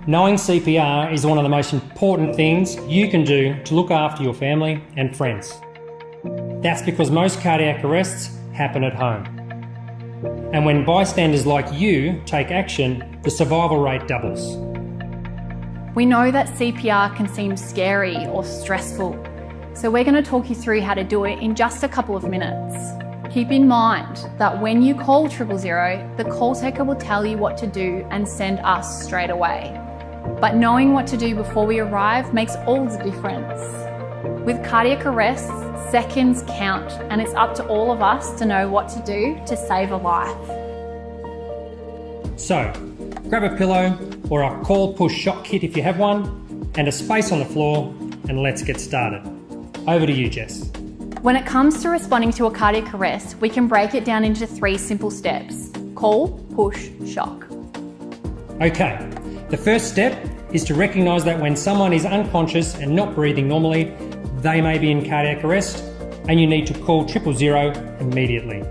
Knowing CPR is one of the most important things you can do to look after your family and friends. That's because most cardiac arrests happen at home. And when bystanders like you take action, the survival rate doubles. We know that CPR can seem scary or stressful, so we're going to talk you through how to do it in just a couple of minutes. Keep in mind that when you call 000, the call taker will tell you what to do and send us straight away. But knowing what to do before we arrive makes all the difference. With cardiac arrests, seconds count, and it's up to all of us to know what to do to save a life. So, grab a pillow or a call push shock kit if you have one, and a space on the floor, and let's get started. Over to you, Jess. When it comes to responding to a cardiac arrest, we can break it down into 3 simple steps: call, push, shock. Okay, the first step is to recognise that when someone is unconscious and not breathing normally, they may be in cardiac arrest, and you need to call 000 immediately.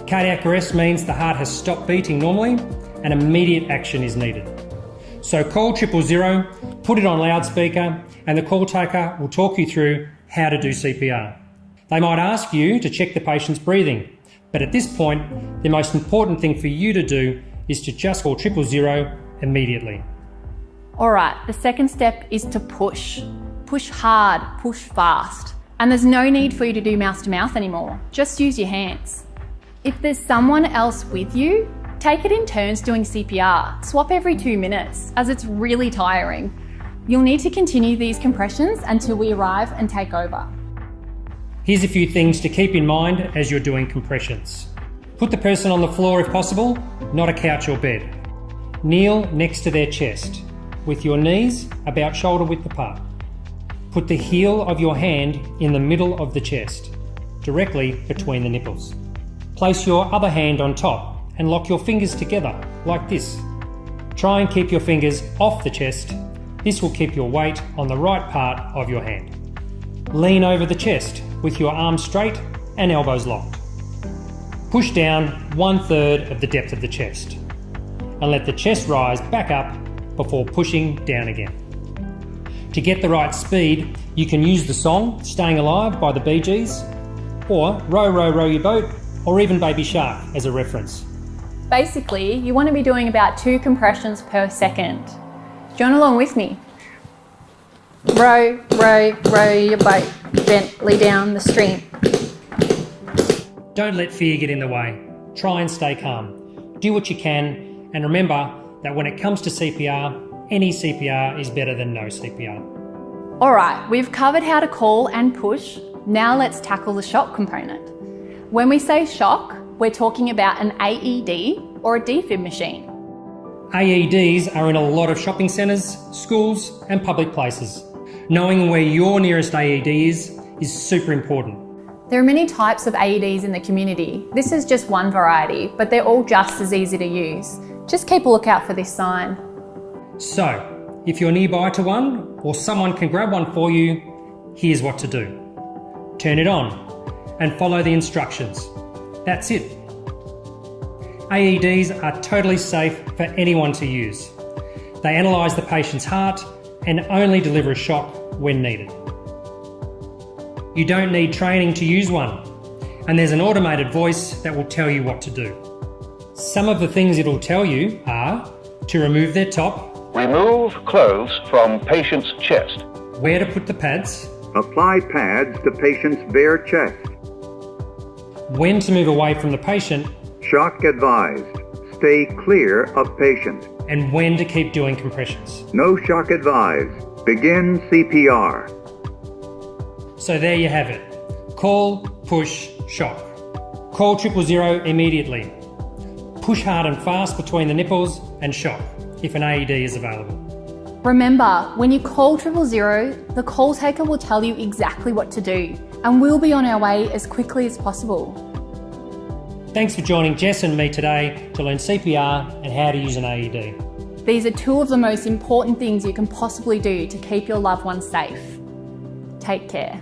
Cardiac arrest means the heart has stopped beating normally and immediate action is needed. So call 000, put it on loudspeaker, and the call taker will talk you through how to do CPR. They might ask you to check the patient's breathing, but at this point, the most important thing for you to do is to just call 000 immediately. Alright, the second step is to push. Push hard, push fast. And there's no need for you to do mouth to mouth anymore. Just use your hands. If there's someone else with you, take it in turns doing CPR. Swap every 2 minutes, as it's really tiring. You'll need to continue these compressions until we arrive and take over. Here's a few things to keep in mind as you're doing compressions. Put the person on the floor if possible, not a couch or bed. Kneel next to their chest, with your knees about shoulder width apart. Put the heel of your hand in the middle of the chest, directly between the nipples. Place your other hand on top and lock your fingers together, like this. Try and keep your fingers off the chest. This will keep your weight on the right part of your hand. Lean over the chest with your arms straight and elbows locked. Push down 1/3 of the depth of the chest and let the chest rise back up before pushing down again. To get the right speed, you can use the song Staying Alive by the Bee Gees, or Row, Row, Row Your Boat, or even Baby Shark as a reference. Basically, you want to be doing about 2 compressions per second. Join along with me. Row, row, row your boat gently down the stream. Don't let fear get in the way. Try and stay calm. Do what you can, and remember that when it comes to CPR, any CPR is better than no CPR. Alright, we've covered how to call and push. Now let's tackle the shock component. When we say shock, we're talking about an AED or a defib machine. AEDs are in a lot of shopping centres, schools and public places. Knowing where your nearest AED is super important. There are many types of AEDs in the community. This is just one variety, but they're all just as easy to use. Just keep a lookout for this sign. So, if you're nearby to one, or someone can grab one for you, here's what to do. Turn it on and follow the instructions. That's it. AEDs are totally safe for anyone to use. They analyse the patient's heart and only deliver a shock when needed. You don't need training to use one, and there's an automated voice that will tell you what to do. Some of the things it'll tell you are to remove their top, remove clothes from patient's chest, where to put the pads, apply pads to patient's bare chest, when to move away from the patient, shock advised, stay clear of patient, and when to keep doing compressions. no shock advised, begin CPR. So there you have it. Call, push, shock. Call 000 immediately. Push hard and fast between the nipples and shock if an AED is available. Remember, when you call 000, the call taker will tell you exactly what to do, and we'll be on our way as quickly as possible. Thanks for joining Jess and me today to learn CPR and how to use an AED. These are 2 of the most important things you can possibly do to keep your loved ones safe. Take care.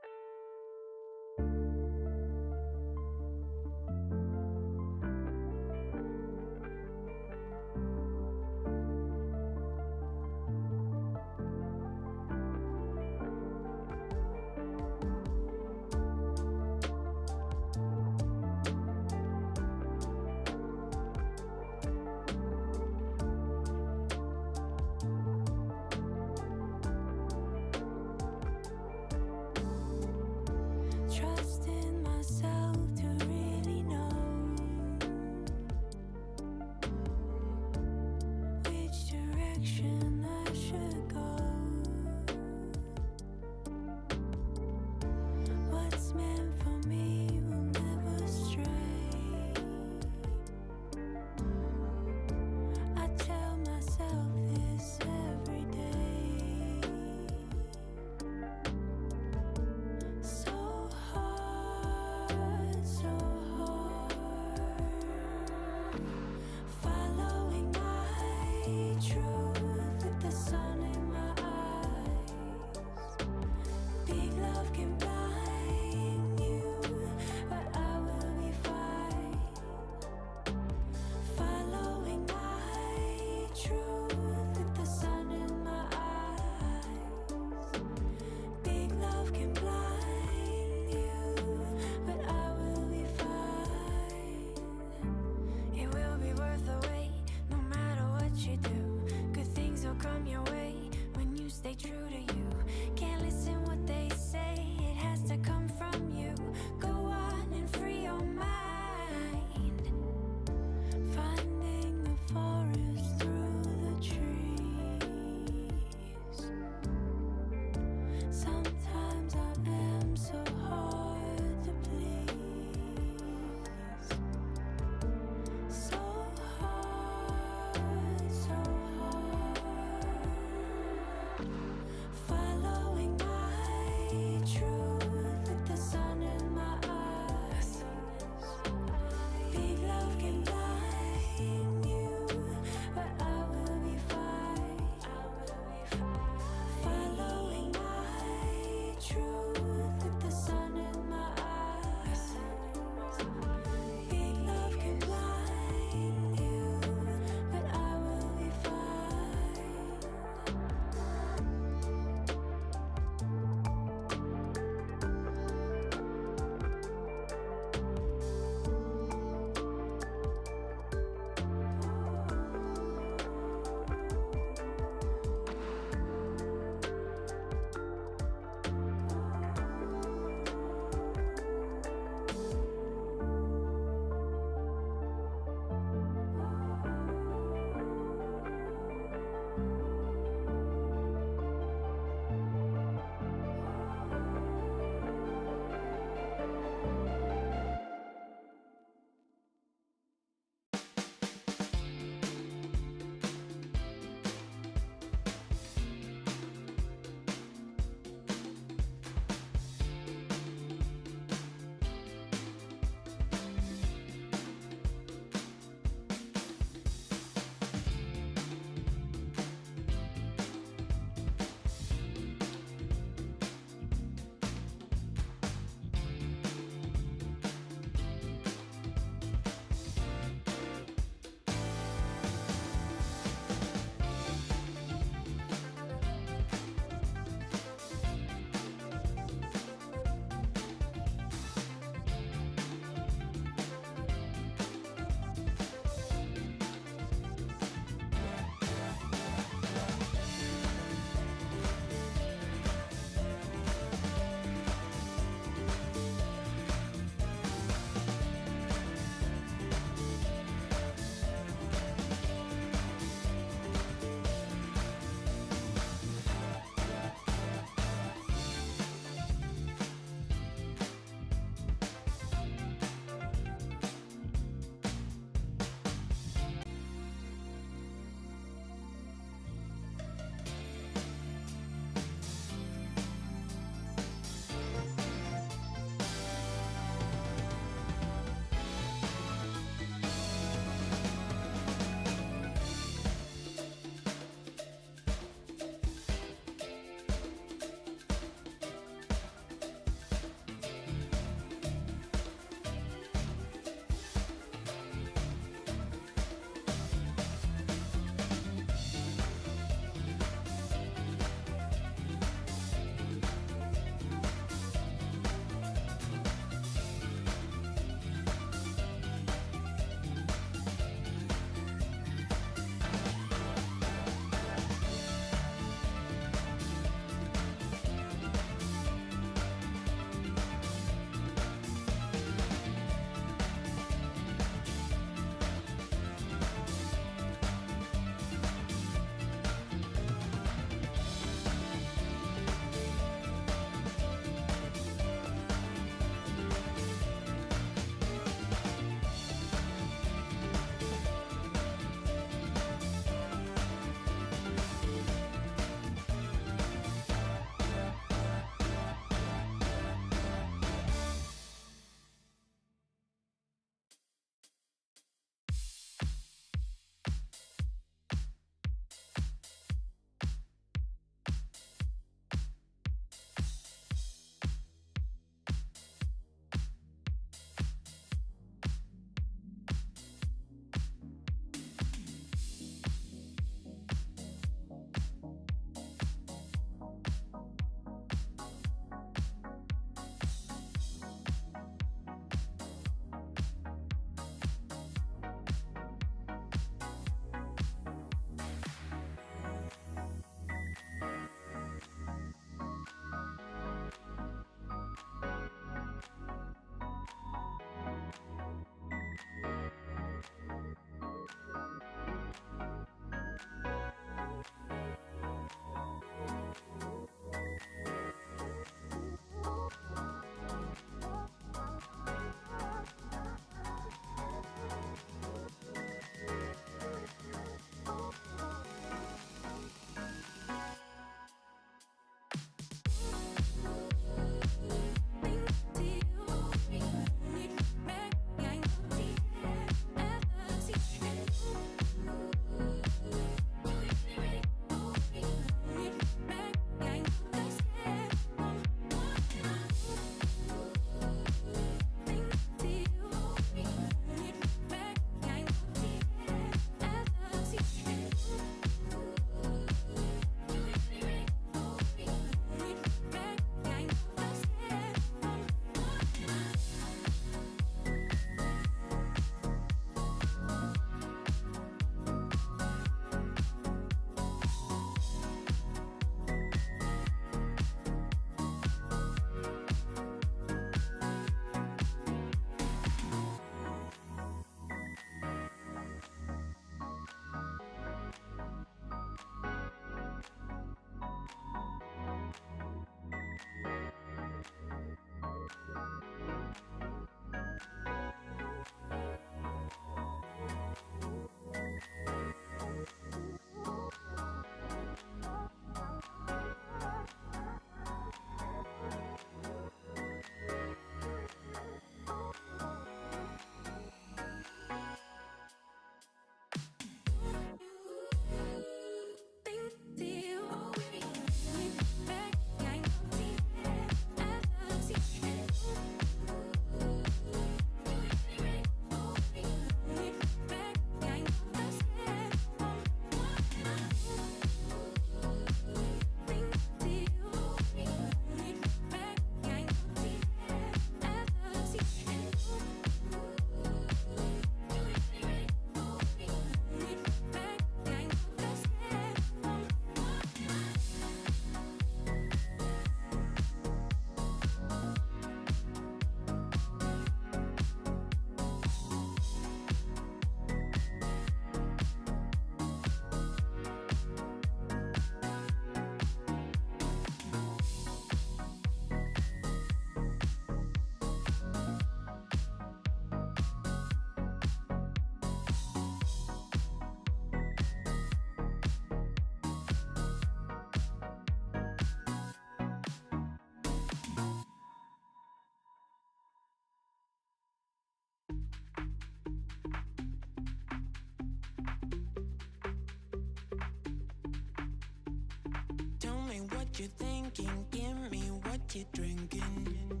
what you're thinking. Give me what you're drinking.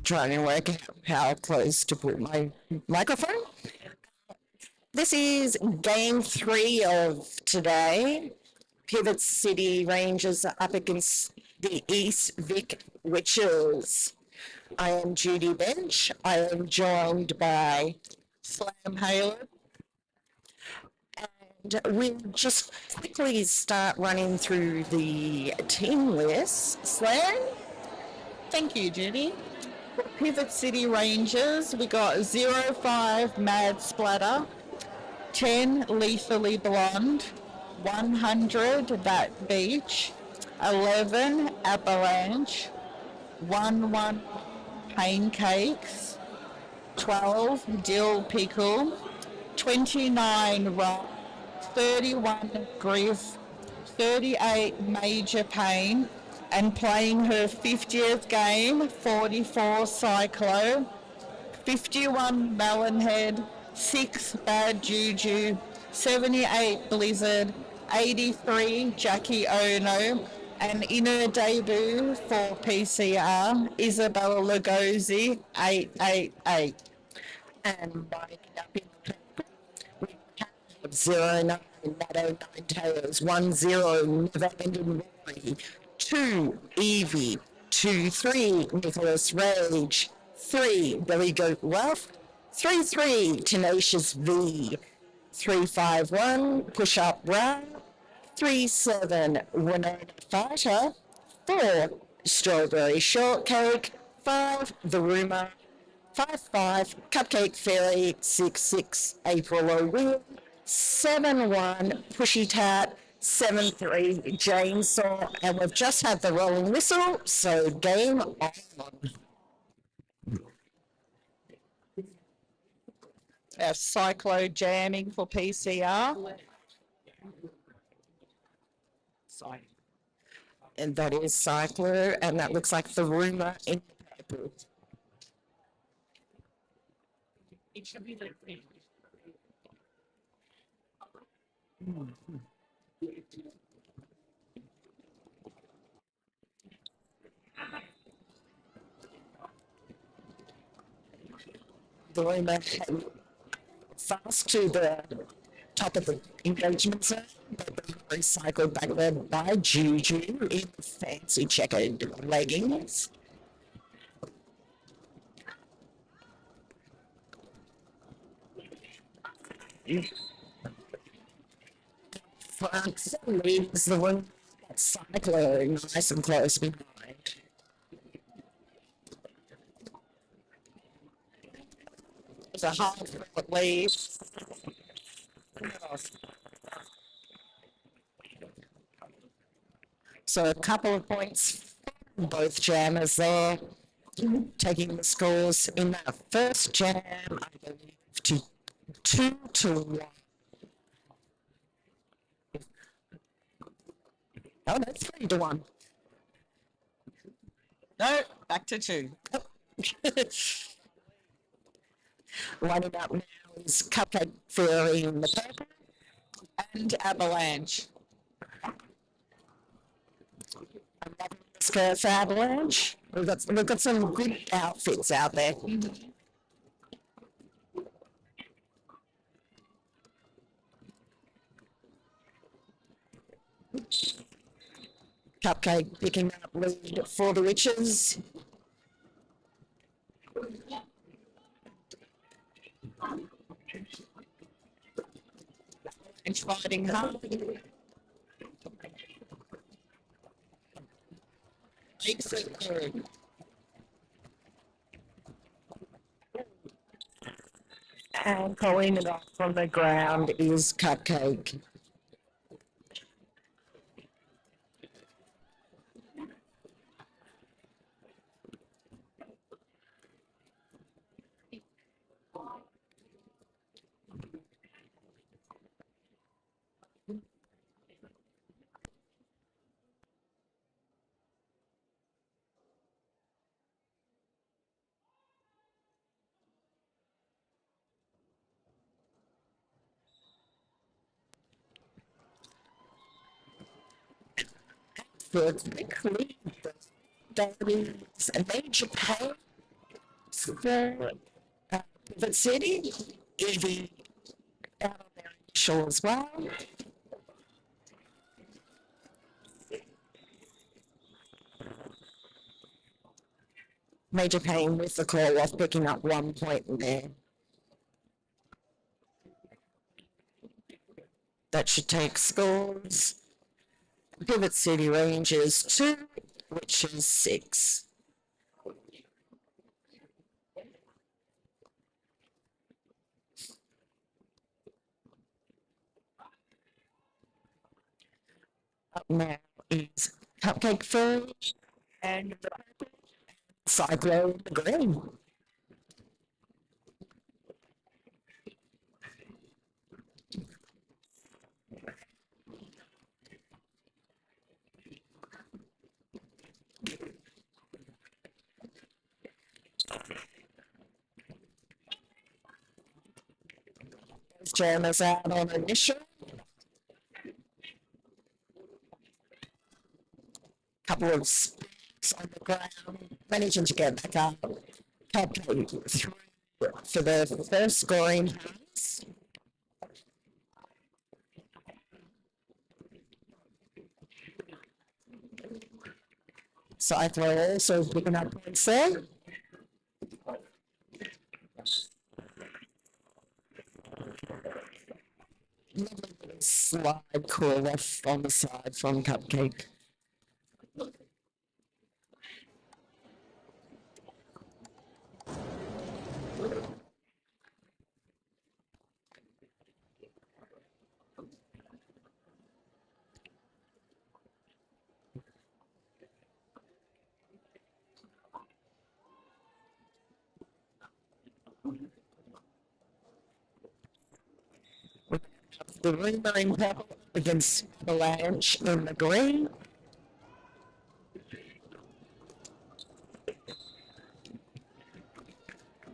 Trying to work out how close to put my microphone. This is game 3 of today. Pivot City Rangers are up against the East Vic Witches. I am Judy Bench. I am joined by Slam Halen. And we'll just quickly start running through the team list. Slam? Thank you, Judy. Pivot City Rangers, we got 05 Mad Splatter, 10 Lethally Blonde, 100 That Beach, 11 Avalanche, 11 Pancakes, 12 Dill Pickle, 29 Rock, 31 Griff, 38 Major Pain, and playing her 50th game, 44 Cyclo, 51 Melonhead, 6 Bad Juju, 78 Blizzard, 83 Jackie Ono, and in her debut for PCR, Isabella Lugosi, 888. And lining up in the we have 09 Nato 9 Tails, 10 Never Ending Rory, 2 Evie, 23 Nicholas Rage, 3 Billy Goat Wealth, 33 Tenacious V, 351 Push Up Bra, 37 Winona Fighter, 4 Strawberry Shortcake, 5 The Rumour, 5-5 Cupcake Fairy, 6-6 April O'Reilly, 7-1 Pushy Tat, 7-3 Chainsaw, and we've just had the rolling whistle, so game on. Our Cyclo jamming for PCR. Sorry. And that is Cycler, and that looks like the rumour in the paper. It should be like The rumour fast to the top of the engagement zone, but then recycled back there by Juju in fancy checkered leggings. Front leads the one that's cycling nice and close behind. There's a hard front lead. So a couple of points for both jammers there, taking the scores in that first jam, I believe, to 2-1. Oh, no, 3-1. no, back to 2. Lining up now is Cupcake Fairy in the purple. And Avalanche. I'm loving this skirt for Avalanche. We've got some good outfits out there. Cupcake picking up lead for the Witches. And fighting hard. Takes it through. And pulling it off from the ground is Cupcake. for a quick lead. There is a major pain for Pivot City. Evie out on their initial as well. Major pain with the call off, picking up 1 point there. That should take scores. Pivot City Rangers 2, which is 6. Up now is Cupcake Food and the Cyclone Green. Jammers out on initial. Couple of spins on the ground, managing to get back up. Cupcake through for the first scoring pass. Cyclone also picking up points there. Lovely little slide call off on the side from Cupcake. The Rainbow in purple against Avalanche in the green.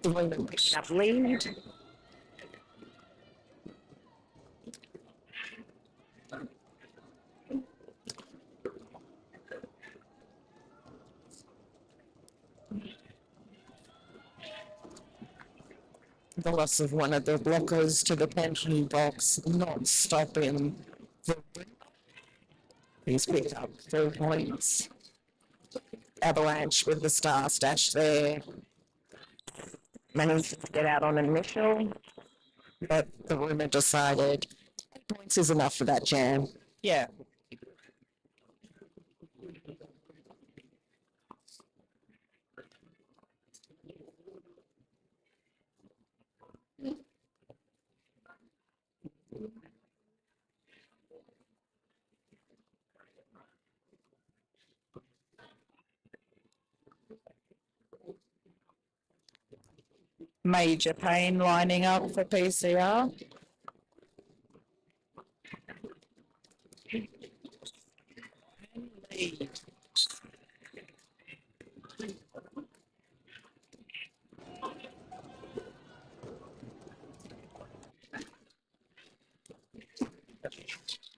The Rainbow picking up lead. The loss of one of the blockers to the penalty box, not stopping the win. He's picked up 3 points. Avalanche with the star stash there. Managed to get out on initial, but the rumor decided 8 points is enough for that jam. Yeah. Major pain lining up for PCR. Lead.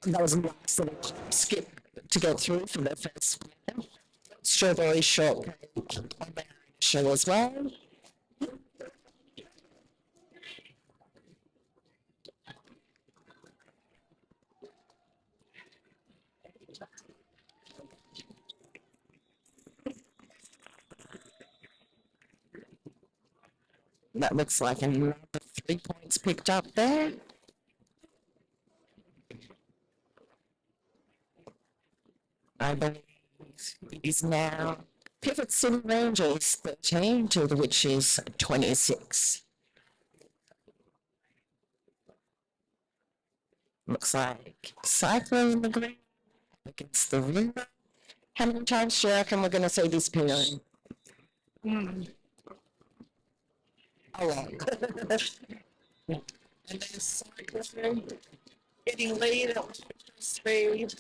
That was a nice little skip to get through for the first round. Strawberry shortcake on their show as well. That looks like another 3 points picked up there. I believe it is now Pivot City Rangers 13 to the Witches 26. Looks like Cyclone in the green against the River. How many times do you reckon we're going to see this pairing? A lot. And then Cyclone getting lead at speed.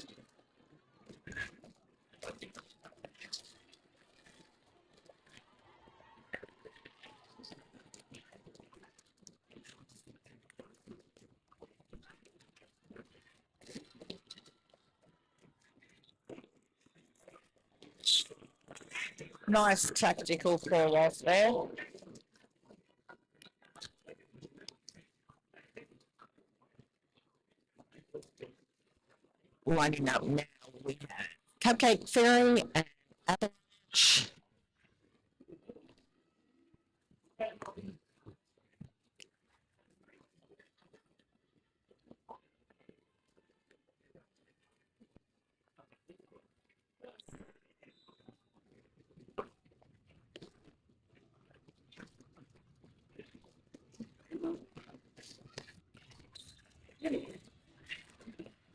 Nice tactical fall off there. Lining up now, we have Cupcake Ferry and Avalanche.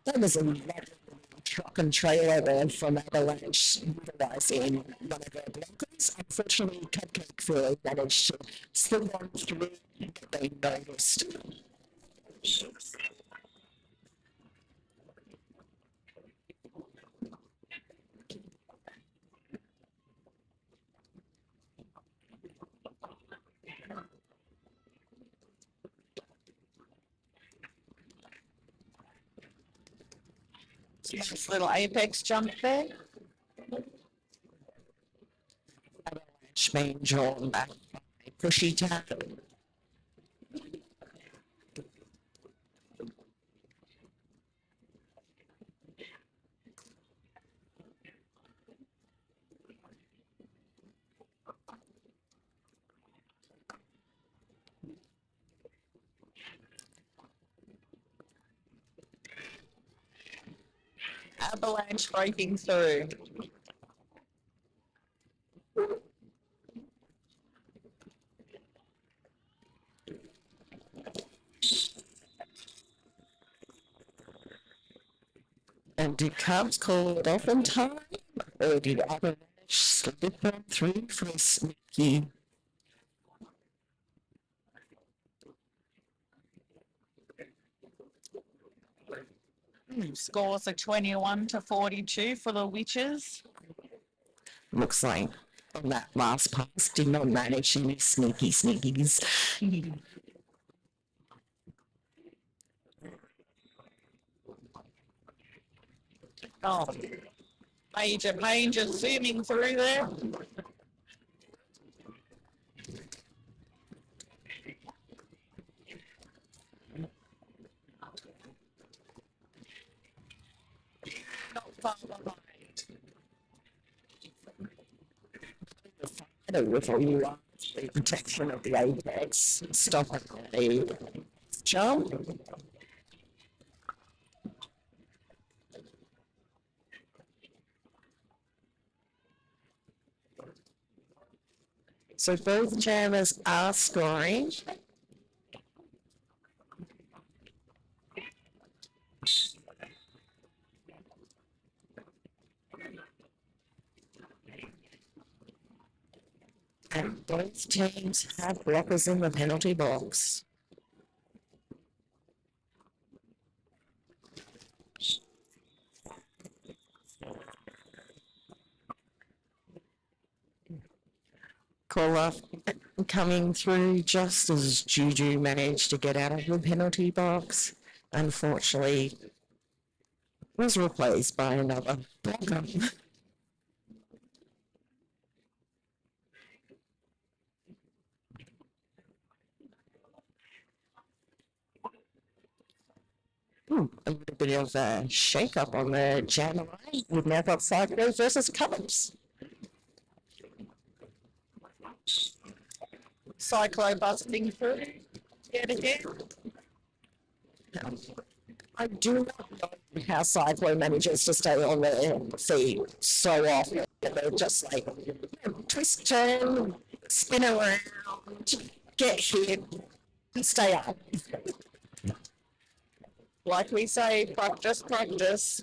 That was a lovely truck and trailer there from Avalanche utilising one of their blockers. Unfortunately, Cupcake Ferry managed to slip on through and get they noticed. Nice little apex jump there. Avalanche being drawn back by Pushy Tap. Avalanche breaking through. And did Cubs call it off in time? Or did Avalanche slip on through for a sneaky? Scores are 21-42 for the Witches. Looks like on that last pass did not manage any sneakies. Oh, Major Payne just zooming through there. Not far behind. With all you want, the protection of the apex, stopping the jump. So both jammers are scoring. And both teams have blockers in the penalty box. Call off coming through just as Juju managed to get out of the penalty box. Unfortunately, was replaced by another blocker. A little bit of a shake-up on the jammer line. We've now got Cyclones versus Cubs. Cyclo busting through. Head ahead. I do not know how Cyclone manages to stay on their feet so often. They're just like twist, turn, spin around, get hit, and stay up. Like we say, practice, practice.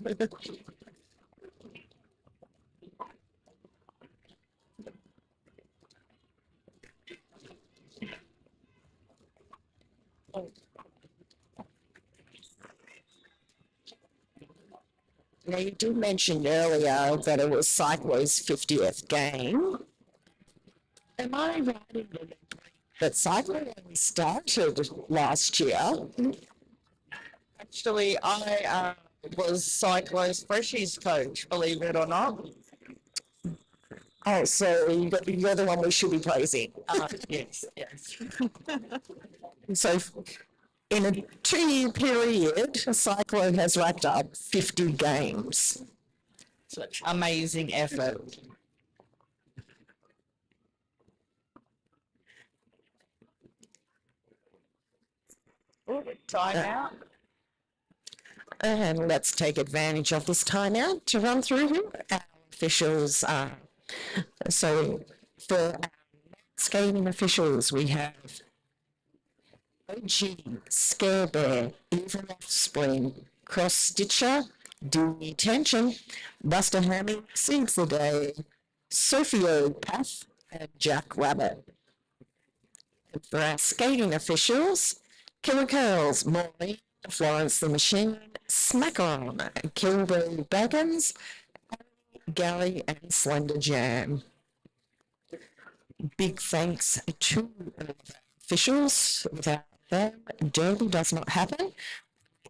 Now, you did mention earlier that it was Cyclone's 50th game. Am I right in remembering that Cyclone only started last year? Actually, I was Cyclone's Freshies coach, believe it or not. Oh, so you're the one we should be praising. Yes, yes. So in a 2-year period, Cyclone has racked up 50 games. So amazing effort. Time out. And let's take advantage of this timeout to run through who our officials are. So for our skating officials, we have OG, Scare Bear, Evil Offspring, Cross Stitcher, Detention, Buster Hammy, Saves the Day, Sophie Path, and Jack Rabbit. And for our skating officials, Killer Curls, Maureen, Florence the Machine, Smack On, Kilby Baggins, Gary, and Slender Jam. Big thanks to officials. Without them, Derby does not happen.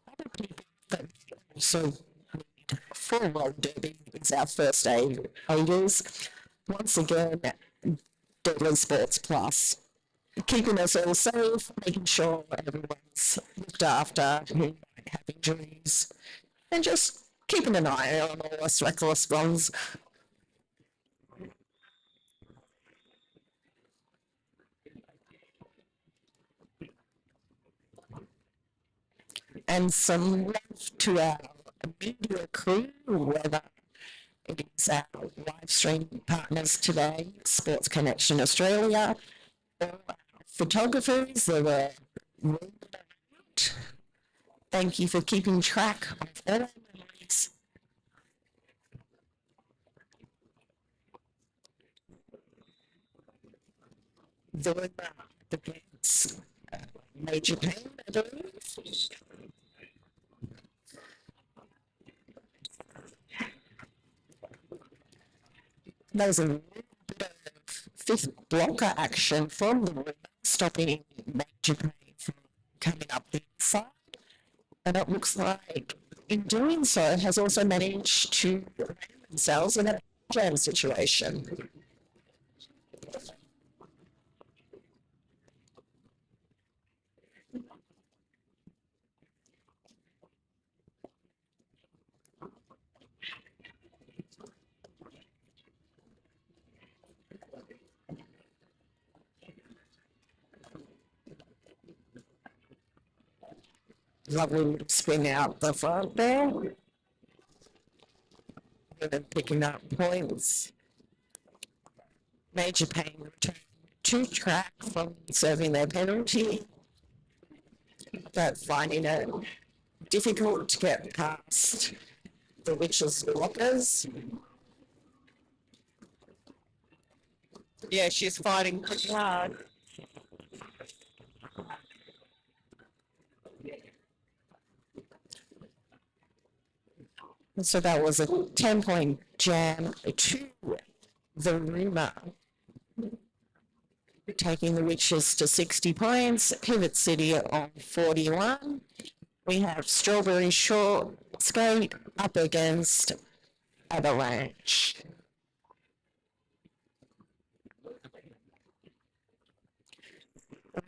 Other people that also need full road Derby is our first aiders. Once again, Deadly Sports Plus. Keeping us all safe, making sure everyone's looked after who might have injuries, and just keeping an eye on all us reckless ones. And some love to our media crew, whether it is our live stream partners today, Sports Connection Australia, or our photographers that were rolled out. Thank you for keeping track of all our memories. The winner against Major Pain, I believe. There was a little bit of fifth blocker action from the winner, stopping Major Pain from coming up the inside. And it looks like, in doing so, has also managed to land themselves in a jam situation. Lovely little spin out the front there. And then picking up points. Major Pain returned to track from serving their penalty, but finding it difficult to get past the Witches' blockers. Yeah, she's fighting pretty hard. So that was a 10-point jam to the Rima, taking the Witches to 60 points, Pivot City on 41. We have Strawberry Short Skate up against Avalanche.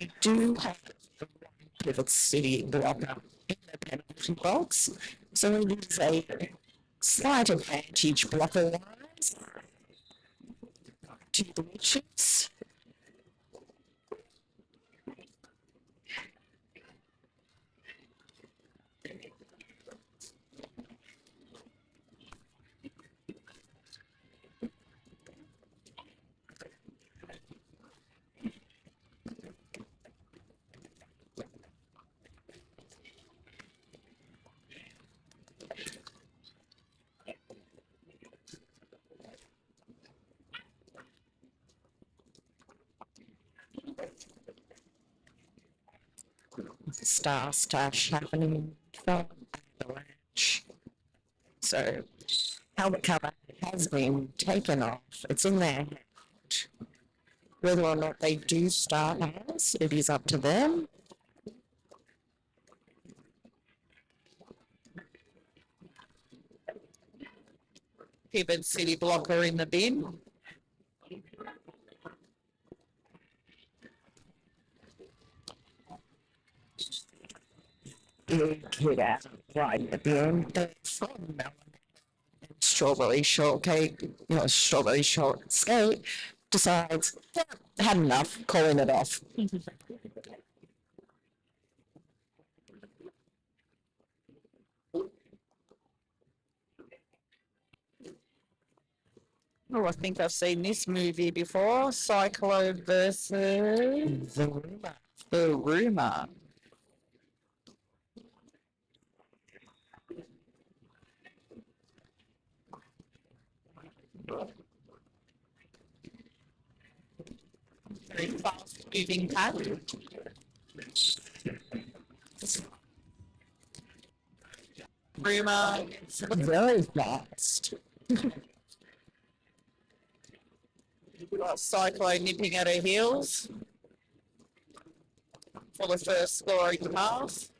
We do have one Pivot City blocker in the penalty box, so it is a slight advantage blocker-wise to the Witches. Star Stash happening from Avalanche. So, helmet cover has been taken off. It's in their hand. Whether or not they do start as, it is up to them. Pivot City blocker in the bin. kid out right at the end. They're from Melbourne. Strawberry shortcake, strawberry shortcake, decides, yeah, had enough, calling it off. Oh, I think I've seen this movie before. Cyclone versus The rumor. the rumor. Very fast moving pack. Rumor. Very fast. Got Cyclone nipping at her heels for the first scoring pass.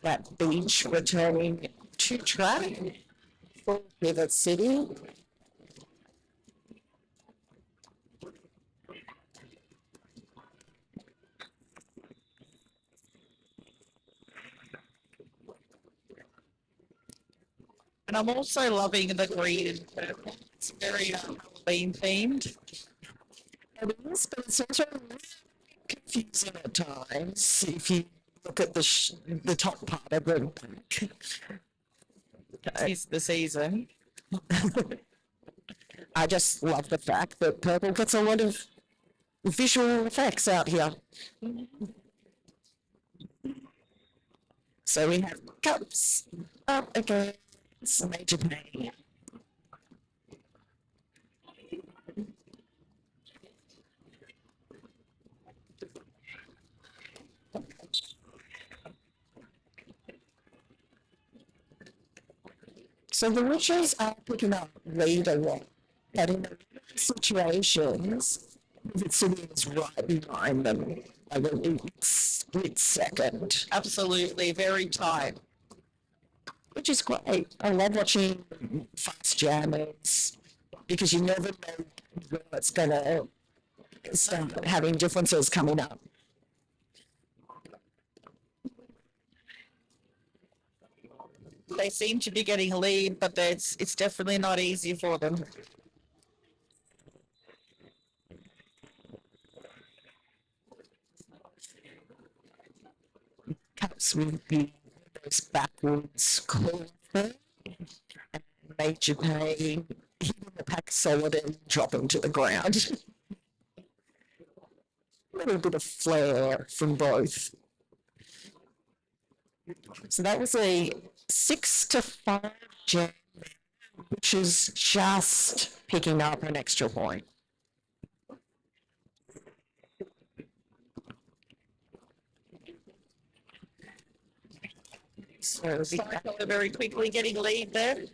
That beach returning to track for Pivot City. And I'm also loving the green and purple. It's very Halloween themed. It is, but it's also really confusing at times if you look at the top part of the pack. It's the season. I just love the fact that purple gets a lot of visual effects out here. So we have cups up against Major Pain. So the witches are picking up lead a lot, but in situations, the city is right behind them, like a split second, Absolutely, very tight. which is great. I love watching fast jammers because you never know when it's gonna start having differences coming up. They seem to be getting a lead, but it's definitely not easy for them. Cups with the those backwards call and Major Pain hitting the pack solid and dropping to the ground. A little bit of flair from both. So that was a 6-5 jam, which is just picking up an extra point. So Cycle very quickly getting lead there.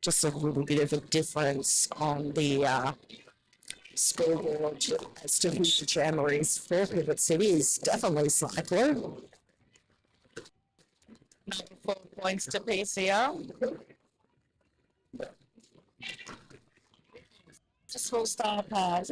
just a little bit of a difference on the scoreboard as to who the jammer is for Pivot City is definitely Cycler. 4 points to PCR. Just full star pass.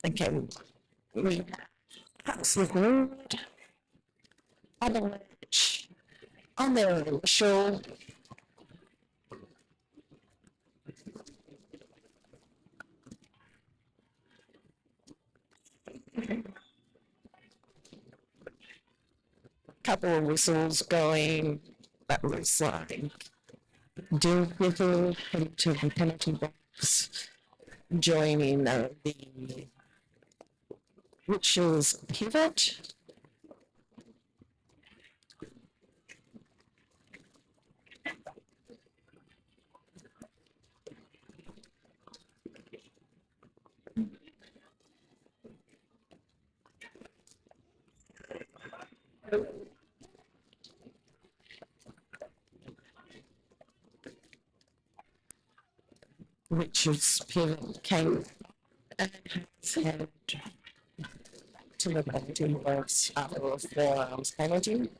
Okay, we have House with Road, Avalanche, on their initial. couple of whistles going. That looks like deal with her into the penalty box, joining the Richard's pivot. Richard's pivot came and has head to the penalty box after a forearms penalty.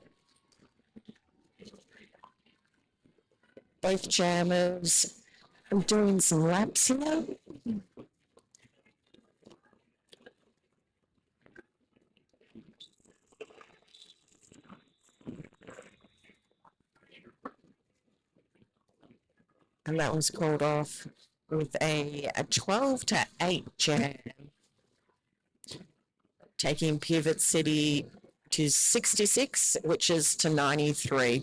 Both jammers are doing some laps here. And that was called off with a 12-8 jam, taking Pivot City to 66, which is to 93.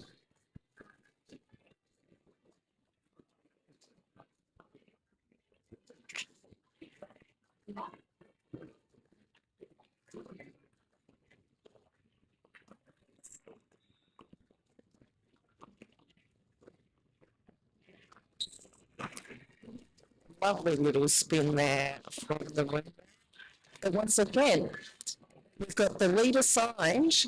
Lovely little spin there from the window. But once again, we've got the leader signed.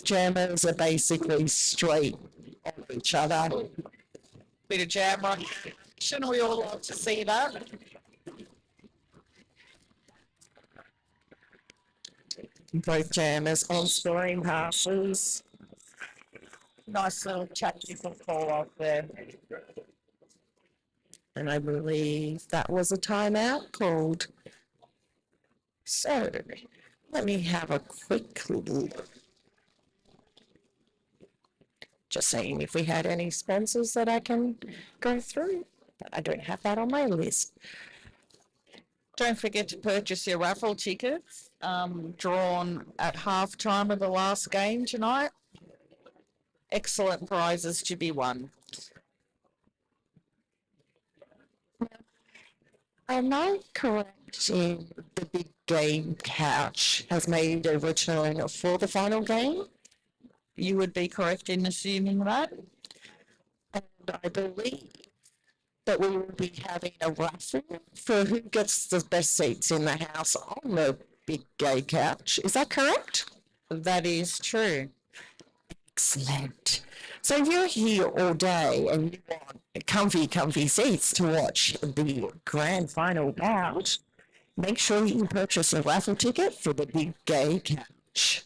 Jammers are basically straight on each other. Bit of jam right. Shouldn't we all love to see that? Both jammers on scoring passes. Nice little tactical call off there. And I believe that was a timeout called. So let me have a quick look. Just saying if we had any sponsors that I can go through, but I don't have that on my list. Don't forget to purchase your raffle tickets, drawn at halftime of the last game tonight. Excellent prizes to be won. Am I correct in the big game couch has made a return for the final game? You would be correct in assuming that. And I believe that we will be having a raffle for who gets the best seats in the house on the big gay couch. Is that correct? That is true. Excellent. So if you're here all day and you want comfy seats to watch the grand final bout, make sure you purchase a raffle ticket for the big gay couch.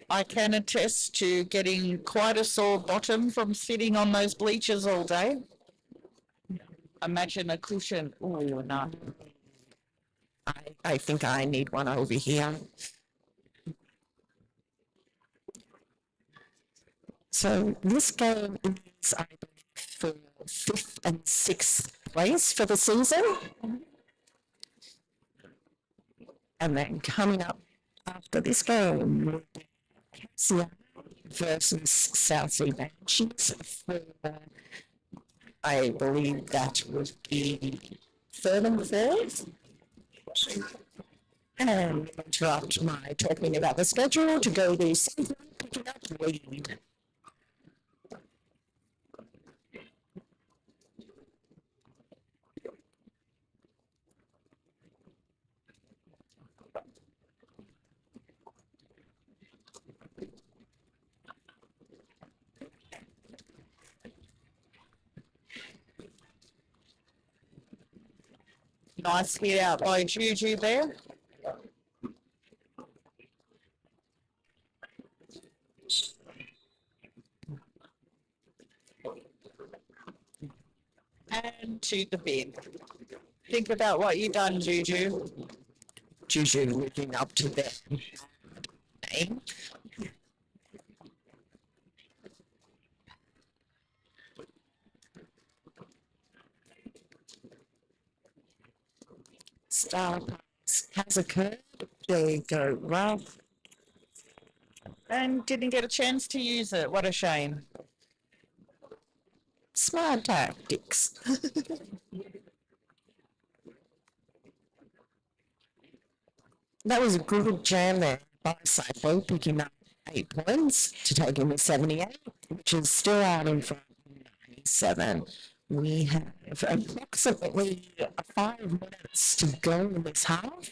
I can attest to getting quite a sore bottom from sitting on those bleachers all day. Imagine a cushion. Oh, no. I think I need one over here. So this game is, I believe, for 5th and 6th place for the season. And then coming up after this game will be Cassia versus South Sea Banshees for, I believe that would be 3rd and 4th. And interrupt my talking about the schedule to go to Sydney picking up lead. Nice hit out by Juju there. And to the bin. Think about what you've done, Juju. Juju living up to their name. Star pass has occurred. They go rough. and didn't get a chance to use it. What a shame. Smart tactics. That was a good jam there by Cyclo, picking up 8 points to take him to 78, which is still out in front of 97. We have approximately 5 minutes to go in this half.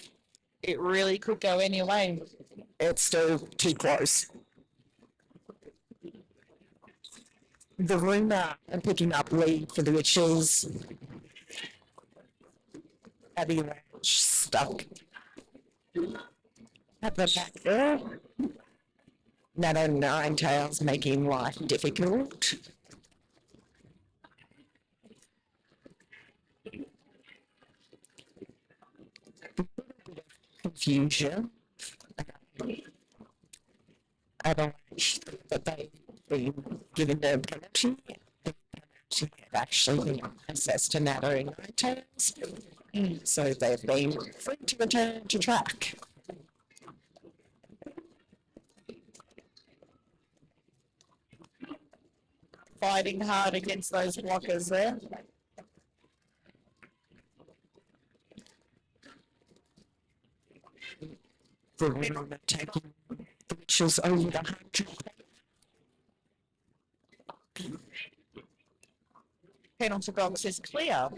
It really could go any way. It's still too close. The rumour and picking up lead for the Witches. Abby Ranch stuck at the back there. Nato Nine Tails making life difficult. Confusion. I don't think that they've been given the penalty. The penalty had actually been assessed to Nato Nine Tails. So they've been free to return to track. Fighting hard against those blockers there. The winner taking the Witches over the 100. Penalty box is clear.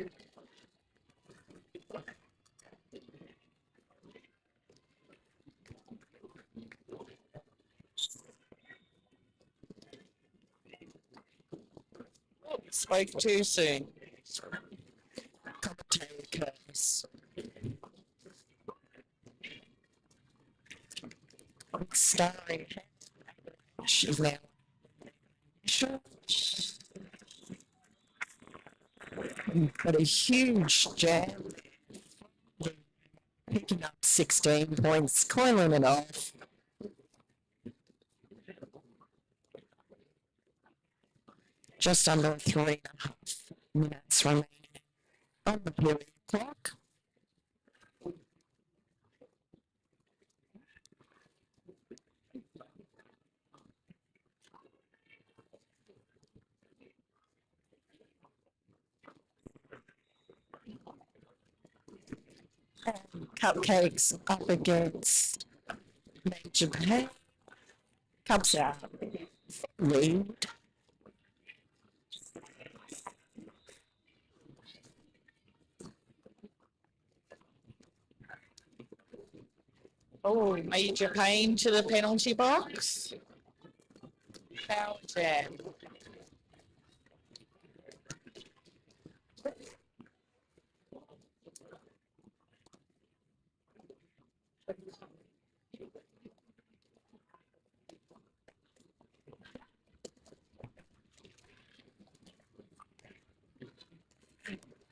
Oh, spoke too soon. Commentator curse. Starring she's now but a huge jam, picking up 16 points, coiling it off. Just under 3.5 minutes remaining on the period clock. Cupcakes up against Major Pay. Cups out. Lead. Oh, major pain to the penalty box. Power jam.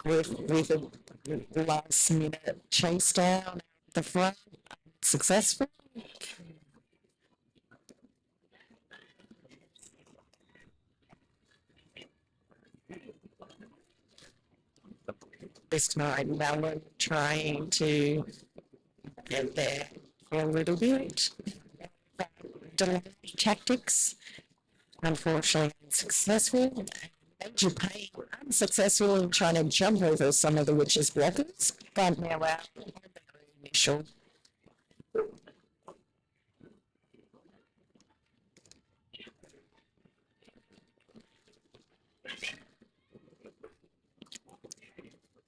With a last minute chase down at the front, successful. This night, Melbourne trying to get there for a little bit. Delay tactics, unfortunately unsuccessful. Major Pain unsuccessful in trying to jump over some of the Witches' blockers, but now out on their initial.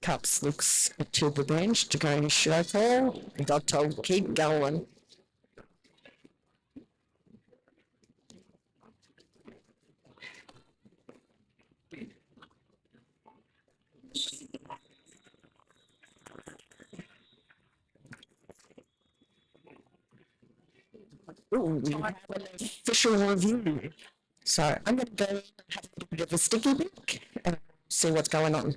Cups looks to the bench to go shuffle. Got told keep going. Ooh, we have an official review. So I'm going to go and have a little bit of a sticky pick and see what's going on.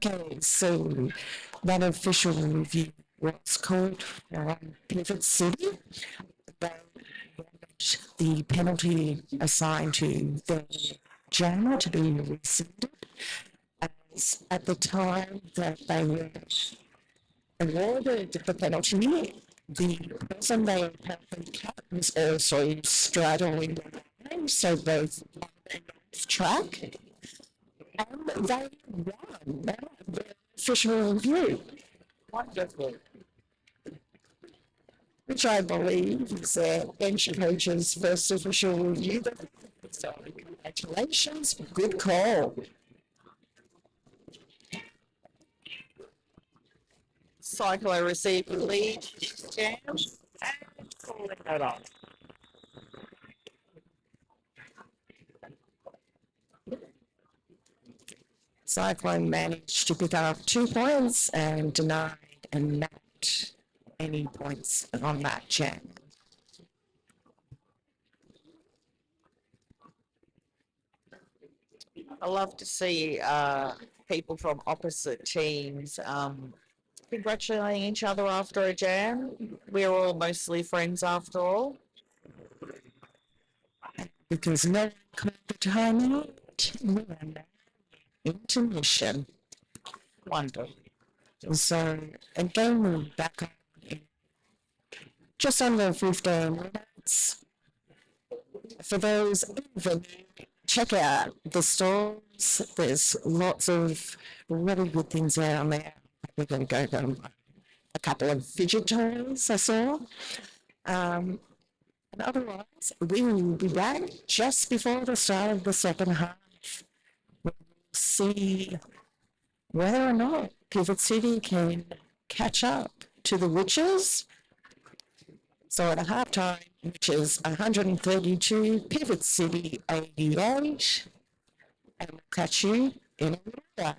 Okay, so that official review was called Pivot City. They the penalty assigned to the jammer to be rescinded, as at the time that they were awarded the penalty, the person they apparently cut was also straddling the line, so both on and off track, and they won the official review. Wonderful. Which I believe is their bench coach's first official review. So congratulations, good call. Cyclo received the lead, jam, and calling it off. Cyclone managed to pick up 2 points and denied and not any points on that jam. I love to see people from opposite teams congratulating each other after a jam. We're all mostly friends after all. Because no one called the timeout, we are now intermission. Wonderful. So again, we're back on in just under 15 minutes. For those over there, check out the stores. There's lots of really good things around there. We're going to go a couple of fidget toys I saw. And otherwise, we will be back just before the start of the second half. We'll see whether or not Pivot City can catch up to the Witches. So at a halftime, which is 132, Pivot City 88, and we'll catch you in a little while.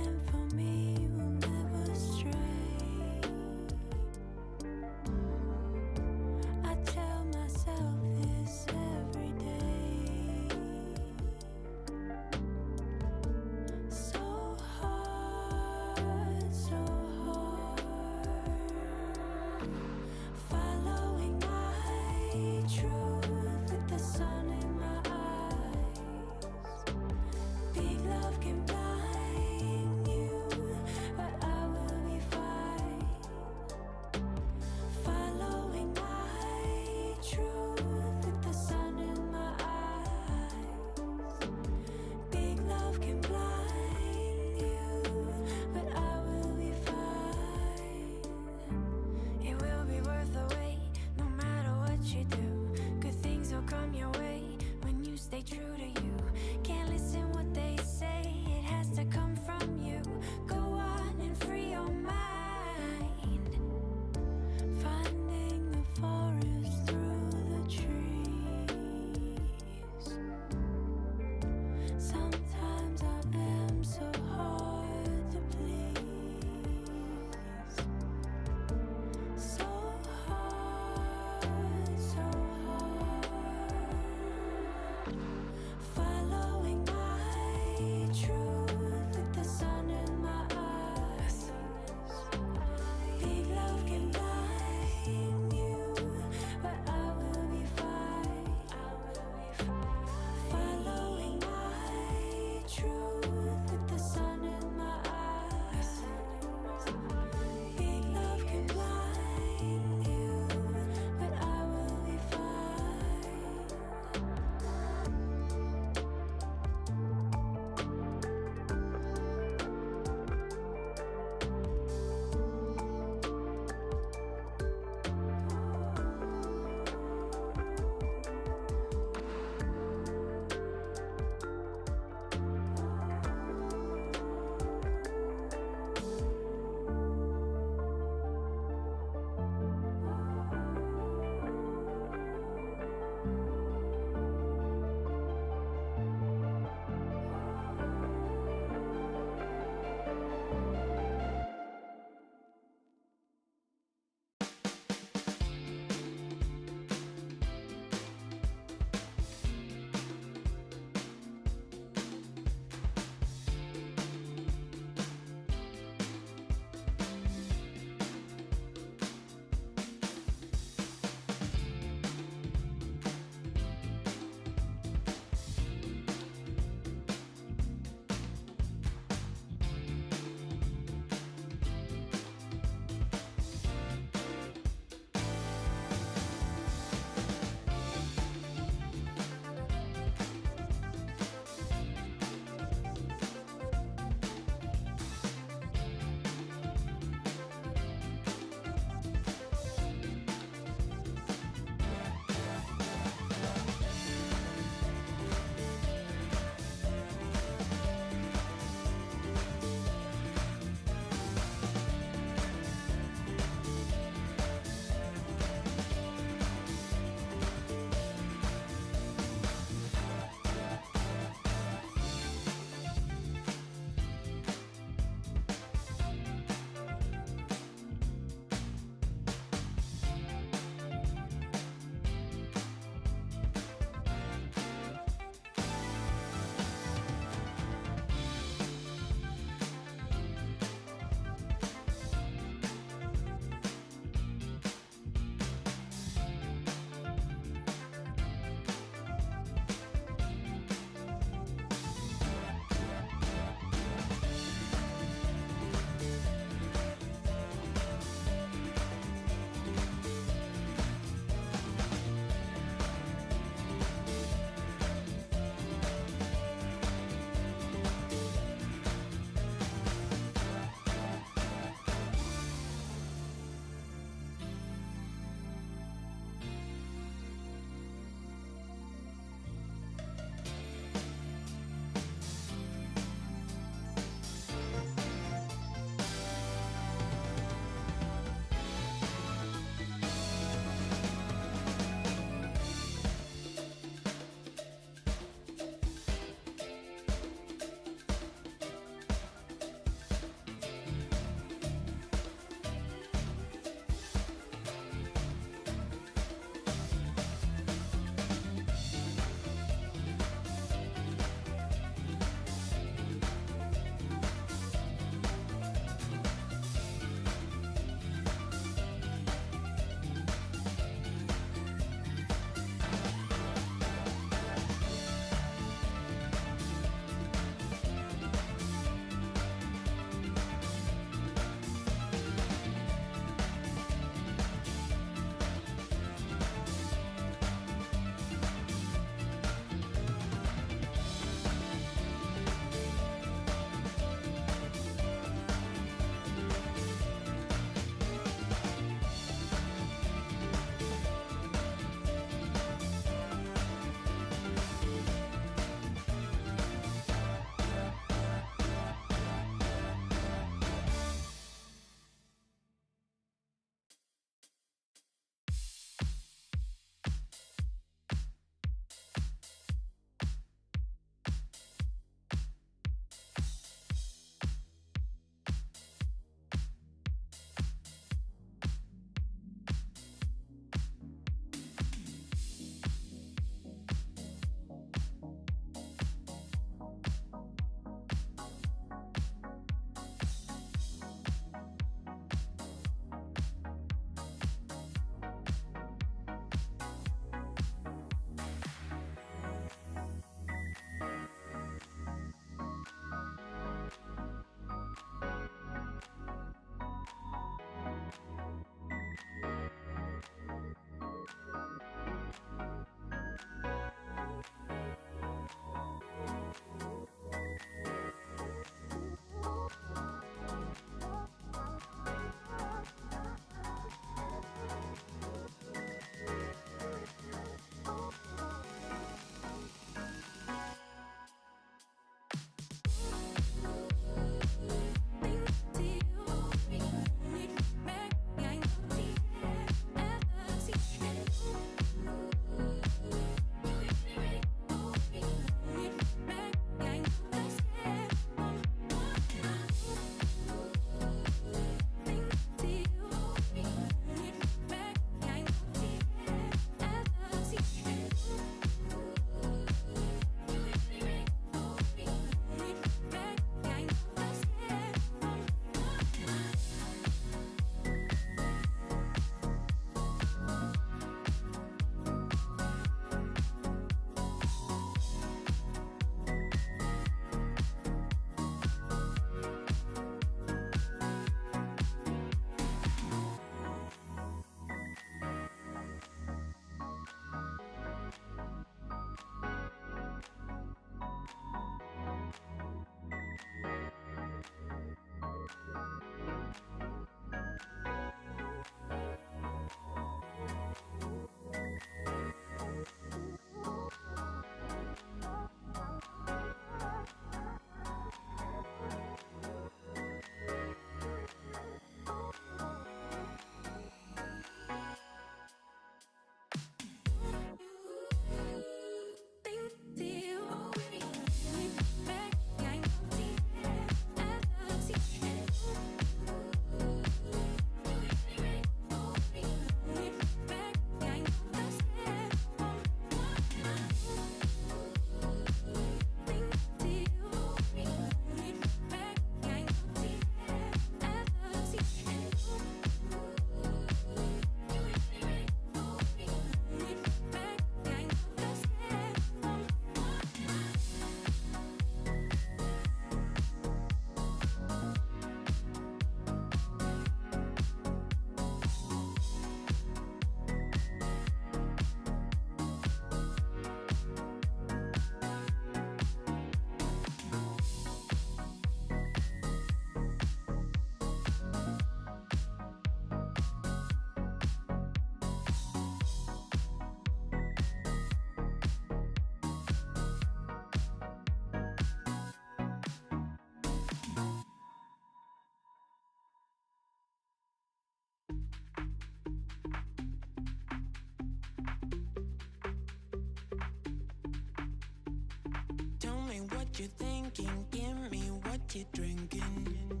me what you're thinking, give me what you're drinking.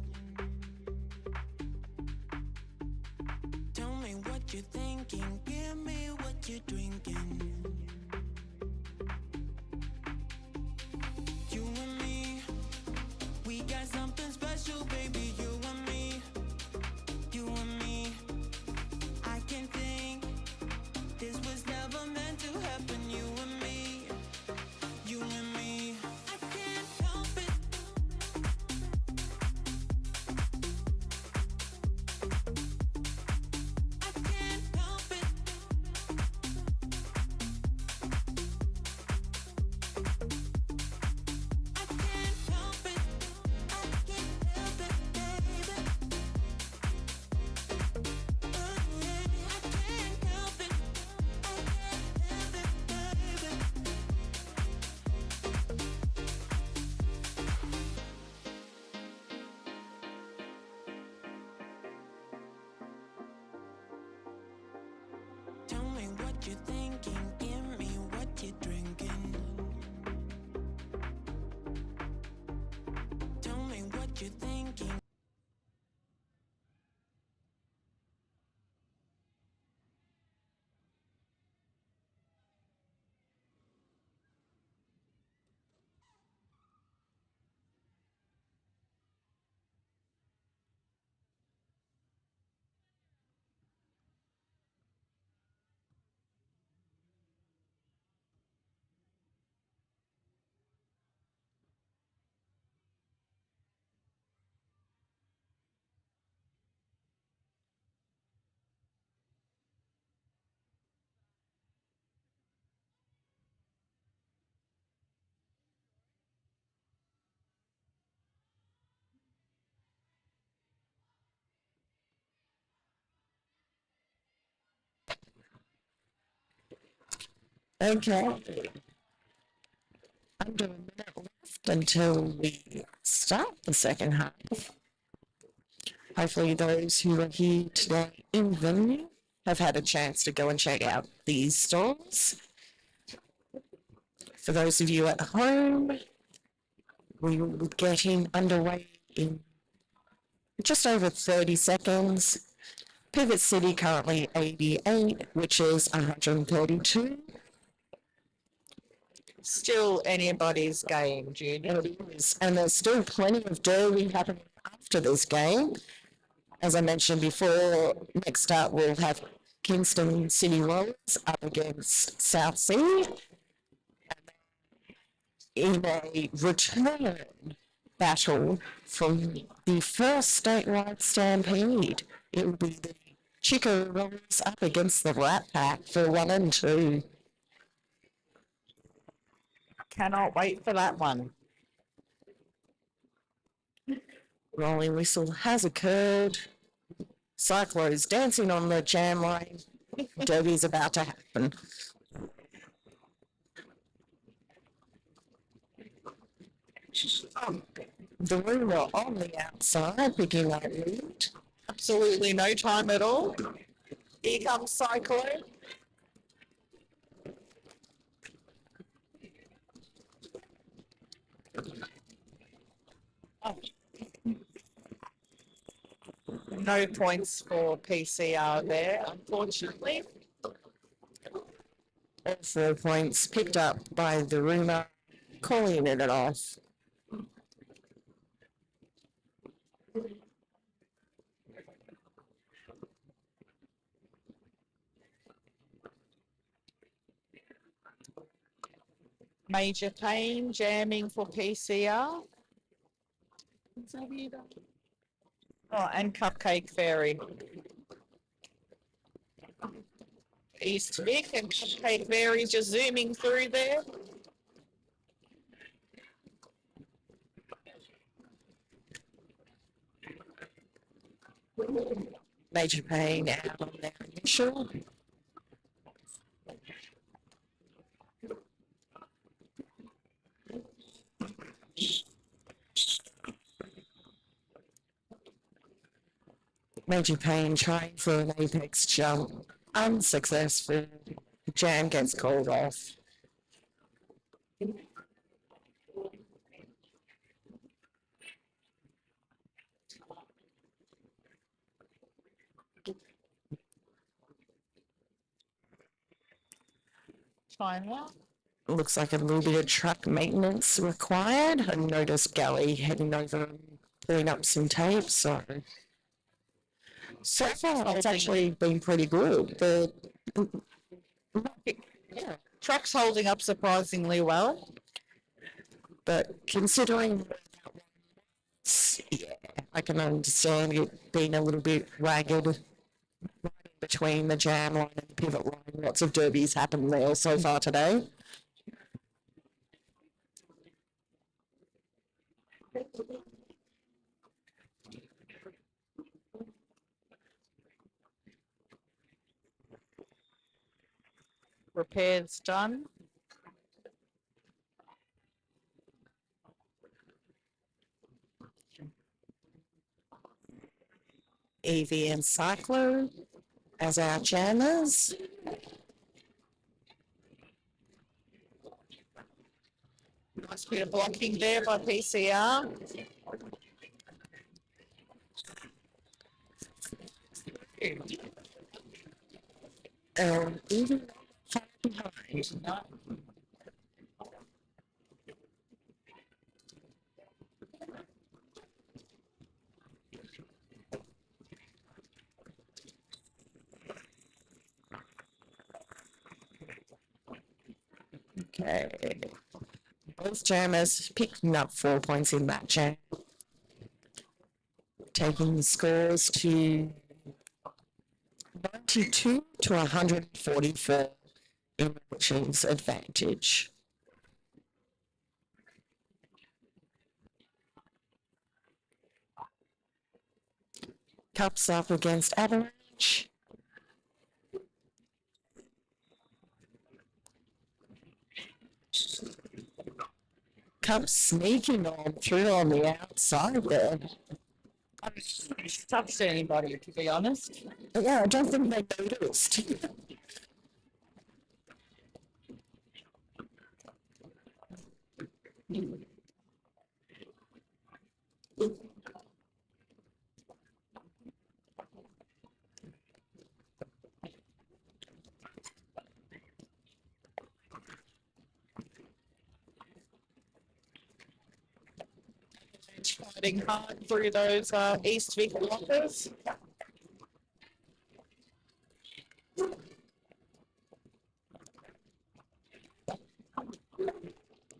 Tell me what you're thinking, give me what you're drinking. You and me, we got something special, baby. You and me, you and me. I can think this was never meant to happen. You and me, you and me. I can't help it. I can't help it. I can't help it. I can't help it, baby. Oh yeah, I can't help it. I can't help it, baby. Tell me what you're thinking, give me what you're drinking. Tell me what you're thinking. Okay. Under a minute left until we start the second half. Hopefully those who are here today in venue have had a chance to go and check out these stalls. For those of you at home, we will be getting underway in just over 30 seconds. Pivot City currently 88, which is 132. Still anybody's game, Junior. It is. And there's still plenty of derby happening after this game. As I mentioned before, next up we'll have Kingston City Rollers up against South Sea. In a return battle from the first statewide stampede, it will be the Chico Rollers up against the Rat Pack for 1 and 2. Cannot wait for that one. Rolling whistle has occurred. Cyclo's dancing on the jam line. Derby's about to happen. The ruler on the outside picking up lead. Absolutely no time at all. Here comes Cyclone. Oh. No points for PCR there, unfortunately. All 4 points picked up by the rumour, calling it off. Major Pain jamming for PCR. Oh, and Cupcake Fairy. East Vic and Cupcake Fairy just zooming through there. Major Pain out on their initial. Major Pain trying for an apex jump. Unsuccessful. Jam gets called off. fine now. Looks like a little bit of truck maintenance required. I noticed Gally heading over and putting up some tape, so far it's actually been pretty good. Yeah, truck's holding up surprisingly well. But considering, yeah, I can understand it being a little bit ragged right in between the jam line and the pivot line. Lots of derbies happened there so far today. Repairs done. Evie and Cyclo as our jammers. Nice bit of blocking there by PCR. Evie far behind. Okay. Both jammers picking up 4 points in that jam. Taking the scores to 92 to 144 in Richard's advantage. Cups up against Avalanche. Cups sneaking on through on the outside there. I haven't touched anybody, to be honest. But yeah, I don't think they noticed. Fighting hard through those East Vic blockers.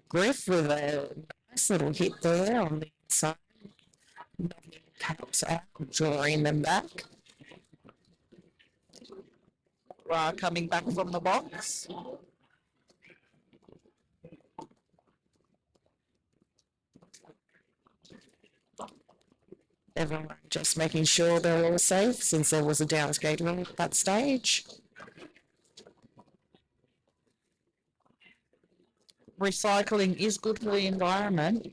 Griff with a nice little hit there on the inside. Knocking Cups out, drawing them back. Coming back from the box. Everyone just making sure they're all safe since there was a downskater at that stage. Recycling is good for the environment.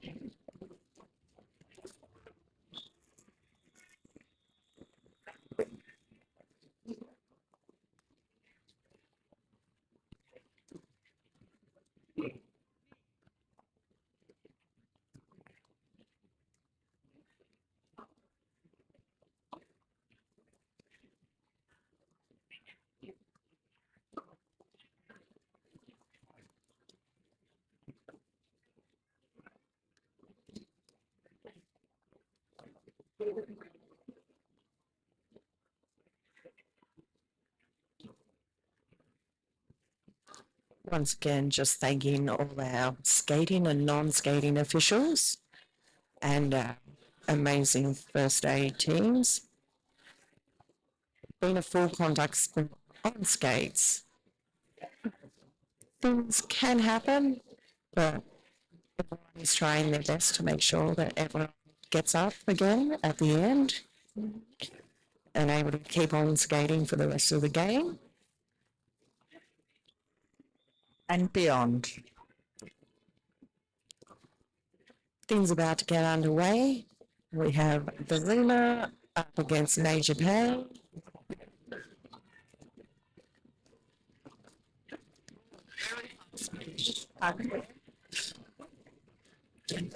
Once again, just thanking all our skating and non-skating officials and amazing first aid teams. Been a full contact sprint on skates. Things can happen, but everyone is trying their best to make sure that everyone gets up again at the end and able to keep on skating for the rest of the game. And beyond. Things about to get underway. We have the Luna up against Major Pay.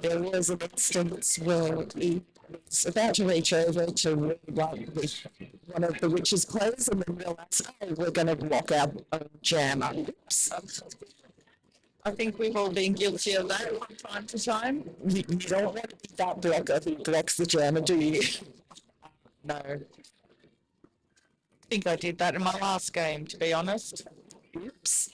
There was an instance where he was about to reach over to rewrite with one of the witches' clothes and then realise, oh, we're going to block our own jam. Oops. I think we've all been guilty of that from time to time. You don't want to be that blocker who blocks the jammer, do you? No. I think I did that in my last game, to be honest. Oops.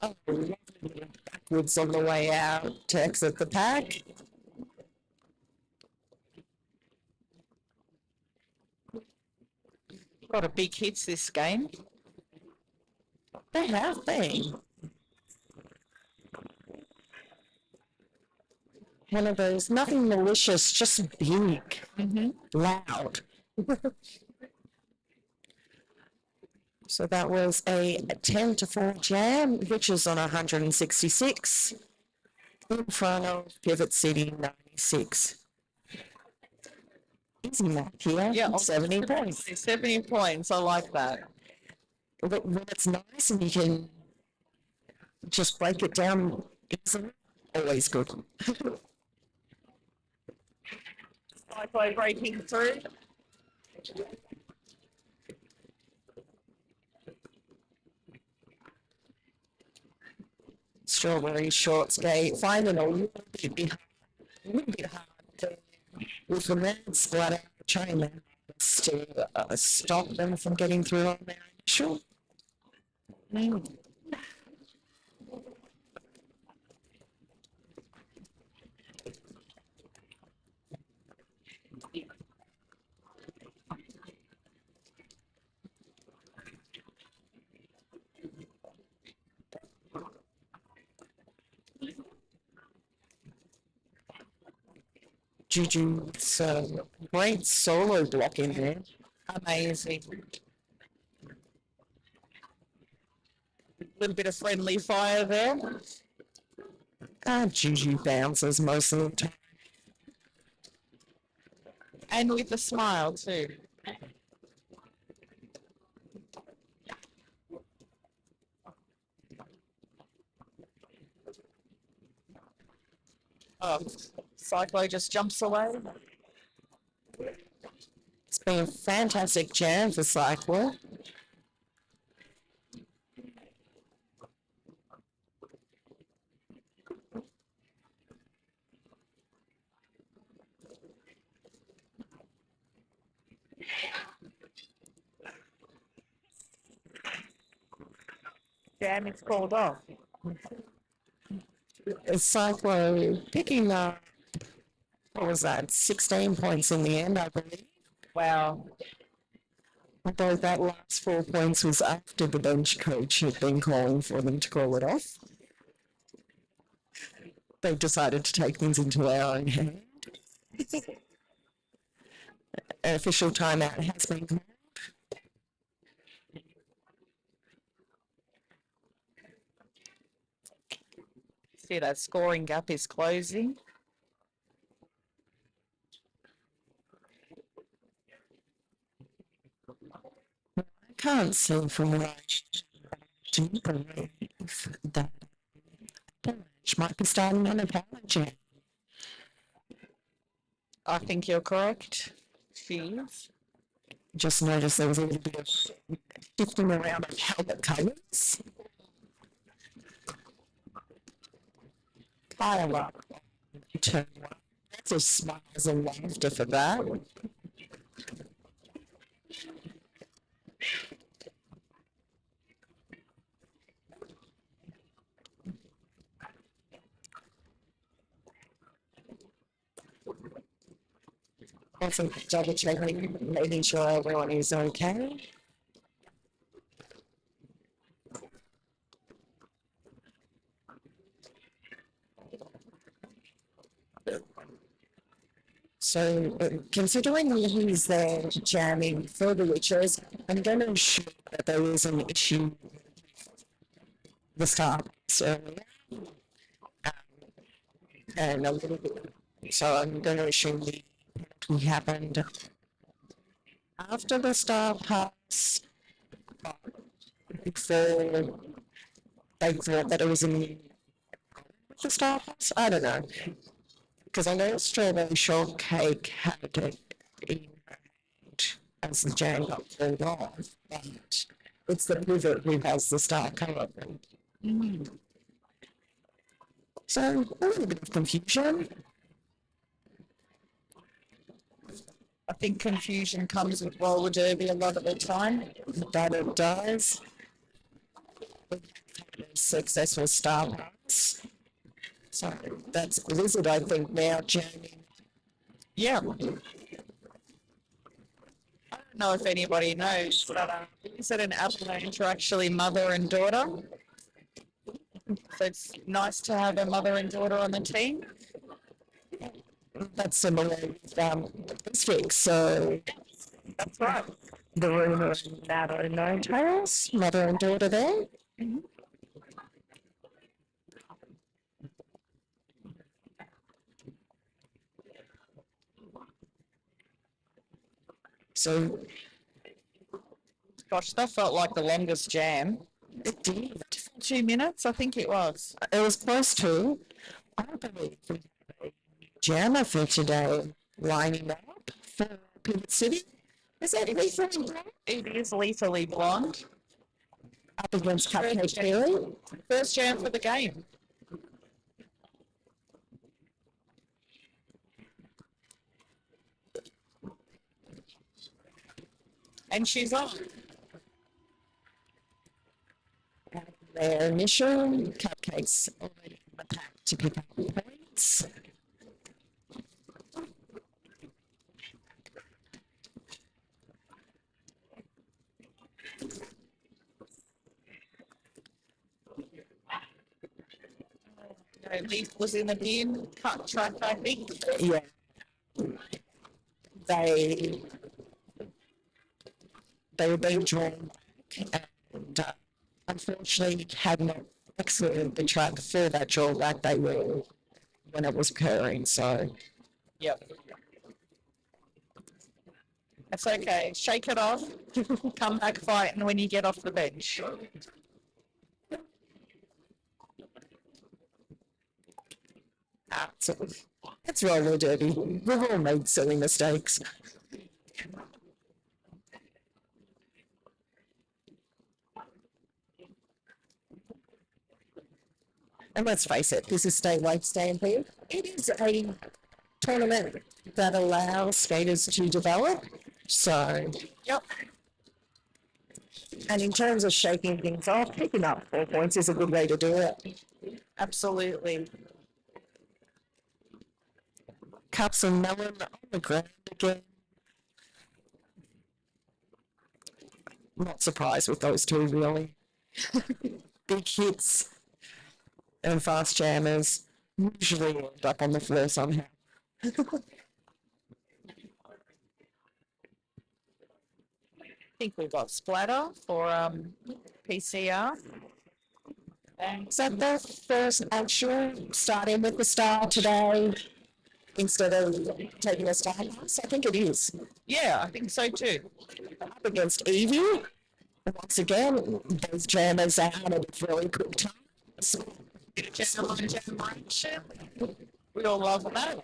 Oh, backwards on the way out to exit the pack. Got a big hits this game. They have been. One of those, nothing malicious, just big, loud. So that was a 10-4 jam, which is on 166 in front of Pivot City 96. Easy math here. Yeah, 70 points. 70 points. I like that. But when it's nice and you can just break it down easily, always good. Cyclo breaking through. Strawberry short skate final. A little bit hard with the men's flat out trying their hardest to stop them from getting through on their initial. Juju's great solo block in there. Amazing. A little bit of friendly fire there. Juju bounces most of the time. And with a smile too. Oh, Cyclo just jumps away. It's been a fantastic jam for Cyclo. Jam is called off. Cyclo picking up, what was that, 16 points in the end, I believe. Wow. Although that last 4 points was after the bench coach had been calling for them to call it off. They've decided to take things into our own hand. An official timeout has been called. See, that scoring gap is closing. I can't see from where I do believe that bench might be starting on a power jam. I think you're correct. She is. Just noticed there was a little bit of shifting around of helmet colours. Pile up. Turn one. Lots of smiles and laughter for that. Also double checking, making sure everyone is okay. So, considering he's there jamming for the witches, I'm going to assume that there is an issue with the starts earlier. And a little bit. So, I'm going to assume the penalty happened after the star pass, before they thought that it was in the Star House. I don't know. Because I know strawberry shortcake had it in as the jam got pulled off, but it's the pivot who has the star colour. So a little bit of confusion. I think confusion comes with roller derby a lot of the time. That it does. Successful star pass. So that's Blizzard, I think, now jamming. Yeah. I don't know if anybody knows, but Blizzard and Avalanche are actually mother and daughter. So it's nice to have a mother and daughter on the team. That's similar with the districts. So That's right. the rumour and Nato known tales, mother and daughter there. So Gosh, that felt like the longest jam. it did. 2 minutes, I think it was. It was close to. I believe we have a jammer for today lining up for Pivot City. Is that Lethally Blonde? It is lethally blonde. Up against Cupcake Theory? First jam for the game. And she's on. Their initial Cupcakes already in the pack to pick up points. Leaf was in the bin, cut track, I think. Yeah. They were being drawn back and unfortunately had not exited the track for that drawback they were when it was occurring. So Yep. That's okay. Shake it off. Come back fighting when you get off the bench. so it's roller derby. We've all made silly mistakes. And let's face it, this is Statewide Stampede. It is a tournament that allows skaters to develop. So, Yep. and in terms of shaking things off, picking up 4 points is a good way to do it. Absolutely. Cups and melon on the ground again. Not surprised with those two, really. Big hits and fast jammers usually end up on the floor somehow. I think we've got splatter for PCR. And Is that the first actual starting with the star today instead of taking a star pass? I think it is. yeah, I think so too. Up against Evie. Once again, those jammers are at a really quick time. Jam on jam action. We all love that.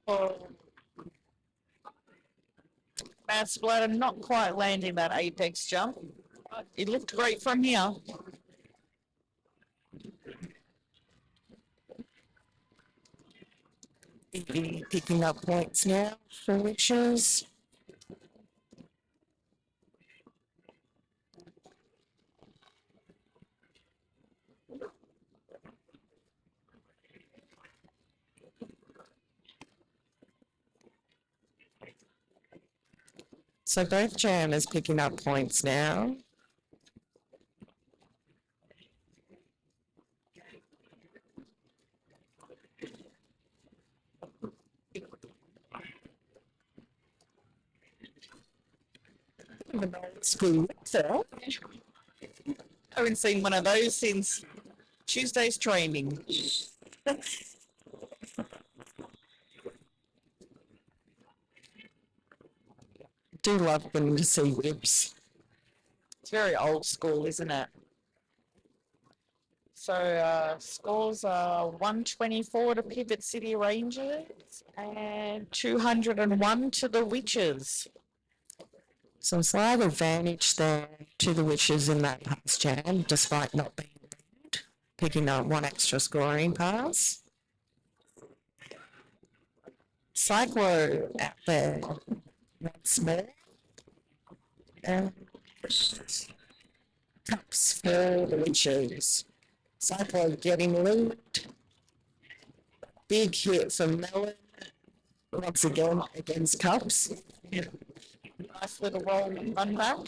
Oh. Matt Splatter not quite landing that apex jump. It looked great from here. Evie picking up points now for Witches. So both jammers picking up points now. An old school so. I haven't seen one of those since Tuesday's training. Do love when you see whips. It's very old school, isn't it? So scores are 124 to Pivot City Rangers and 201 to the Witches. Some slight advantage there to the Witches in that pass jam, despite not being lead, picking up one extra scoring pass. Cyclo out there once more. And cups for the Witches. Cyclo getting lead. Big hit from Mellon. Once again against Cups. Nice little roll and run back.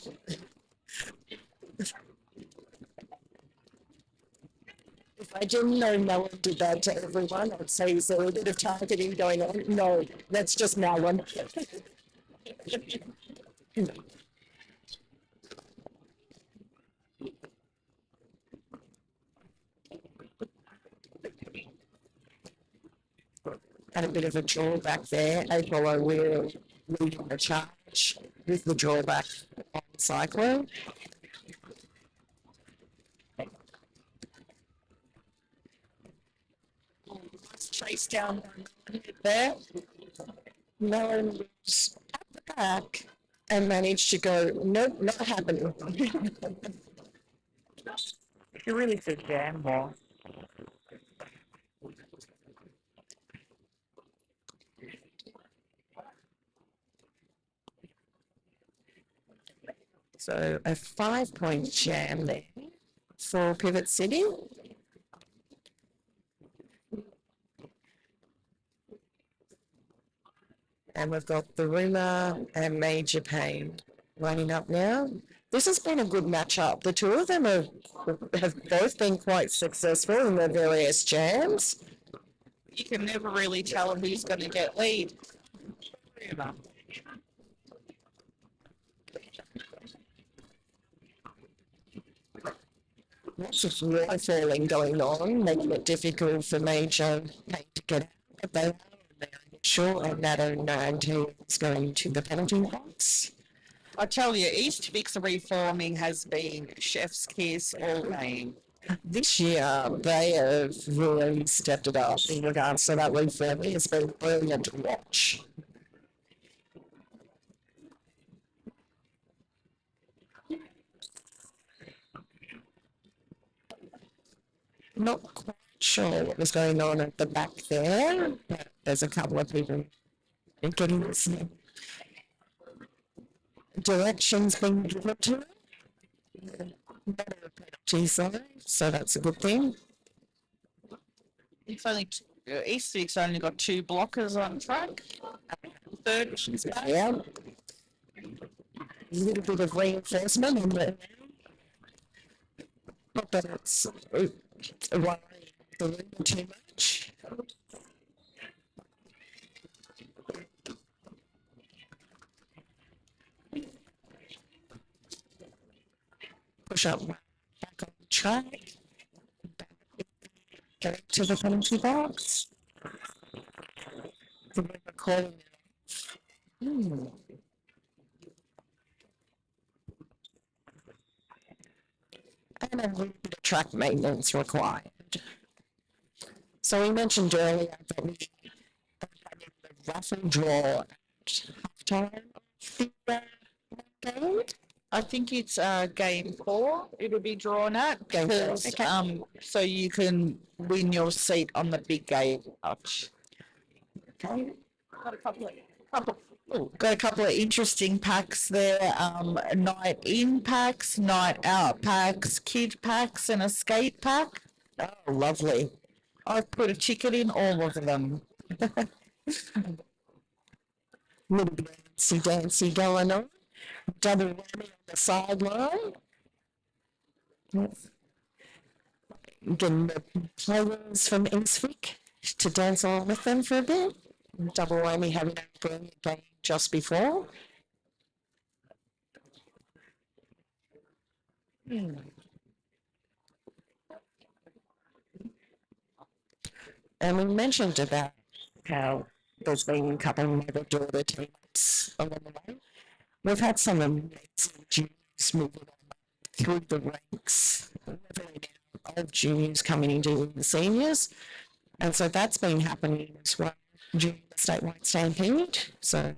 If I didn't know Mellon did that to everyone, I'd say is there a bit of targeting going on? No, that's just Mellon. Had a bit of a drawback there. April we're leading the charge with the drawback on Cyclone. Nice chase down there. Mellon was at the back and managed to go, nope, not happening. You really should jam more. So a 5-point jam there for Pivot City. And we've got the Rumour and Major Pain lining up now. This has been a good matchup. The two of them have both been quite successful in their various jams. You can never really tell who's going to get lead. Lots of water falling going on, making it difficult for Major Pain to get out. But they are sure, and that 19 is going to the penalty box. I tell you, East Vic's reforming has been chef's kiss all game. This year, they have really stepped it up in regards to that reforming. It's been brilliant to watch. Not quite sure what was going on at the back there, but there's a couple of people getting some directions being given to them. Not a penalty zone, so that's a good thing. It's only East Vic's only got 2 blockers on track. Third, she's back. Yeah. A little bit of reinforcement on the not that it's worrying the room too much. Push up back on the track. Go to the penalty box. The river calling it. And a little bit of track maintenance required. So we mentioned earlier that we had the raffle draw at halftime of the game. I think it's game 4 it'll be drawn at. Game 4, because, okay. so you can win your seat on the big game. Okay. Got a couple of interesting packs there. Night in packs, night out packs, kid packs, and a skate pack. Oh, lovely. I've put a ticket in all of them. Little bit of dancy going on. Double whammy on the sideline. Getting the players from Eastwick to dance along with them for a bit. Double whammy having a brilliant game just before. And we mentioned about how there's been a couple of mother-daughter teams along the way. We've had some amazing juniors moving on through the ranks, leveling out old juniors coming into the seniors. And so that's been happening as well during the statewide stampede. So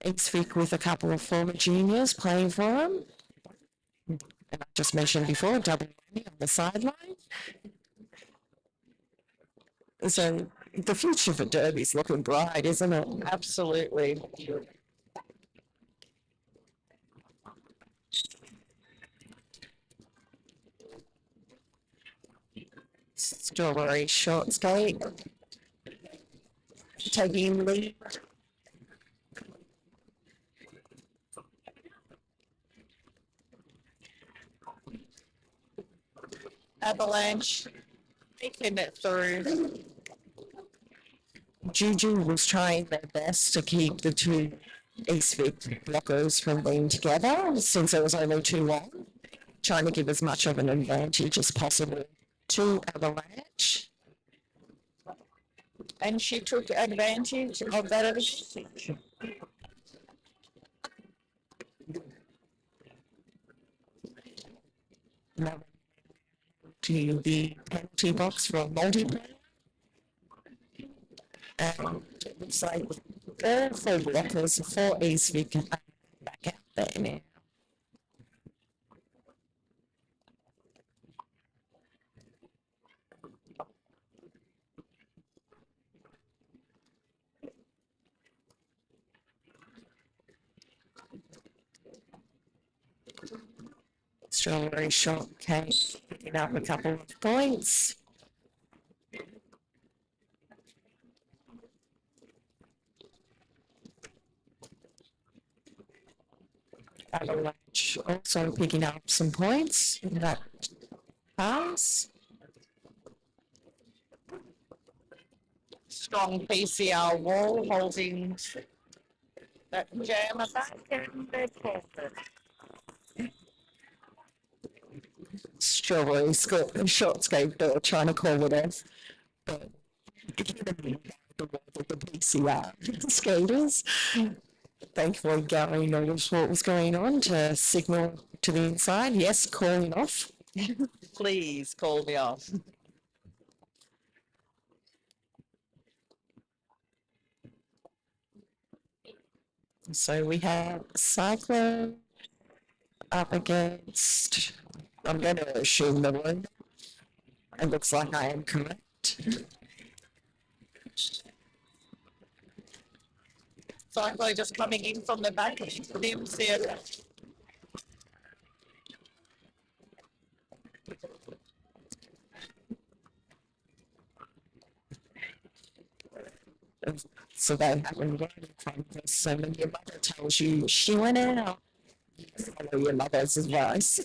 Eastvic with a couple of former juniors playing for them. And I just mentioned before, double whammy on the sideline. So the future for Derby's looking bright, isn't it? Absolutely. Strawberry short skate. Taking lead. Avalanche making it through. Juju was trying their best to keep the two Eastvic blockers from being together since it was only 2-1, trying to give as much of an advantage as possible to Avalanche. And she took advantage of that advantage. Now to the penalty box for a multiplayer. And it looks like all four blockers for Eastvic are back out there now. Strawberry shortcake picking up a couple of points. Avalanche also picking up some points in that pass. Strong PCR wall holding that jammer back, and they're forward. Strawberry short skate trying to call it off, but the PCR skaters. Thankfully, Gary noticed what was going on to signal to the inside. Yes, calling off. Please call me off. So we have Cyclone up against, I'm going to assume the one. It looks like I am correct. Cyclo just coming in from the back of the theatre. So they haven't right in front of us. So when your mother tells you she went out, you follow your mother's advice.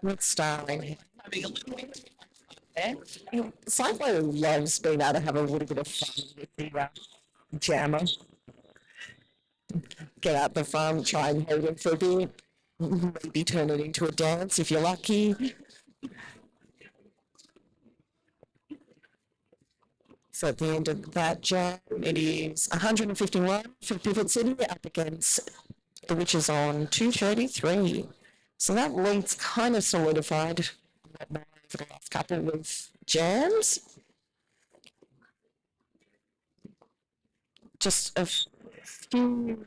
What's starring? Having a little bit there. Cyclo loves being able to have a little bit of fun with the jammer. Get out the front, try and hold him for a bit, maybe turn it into a dance if you're lucky. So at the end of that jam, it is 151 for Pivot City up against the Witches on 233. So that lead's kind of solidified over the last couple of jams. Just a few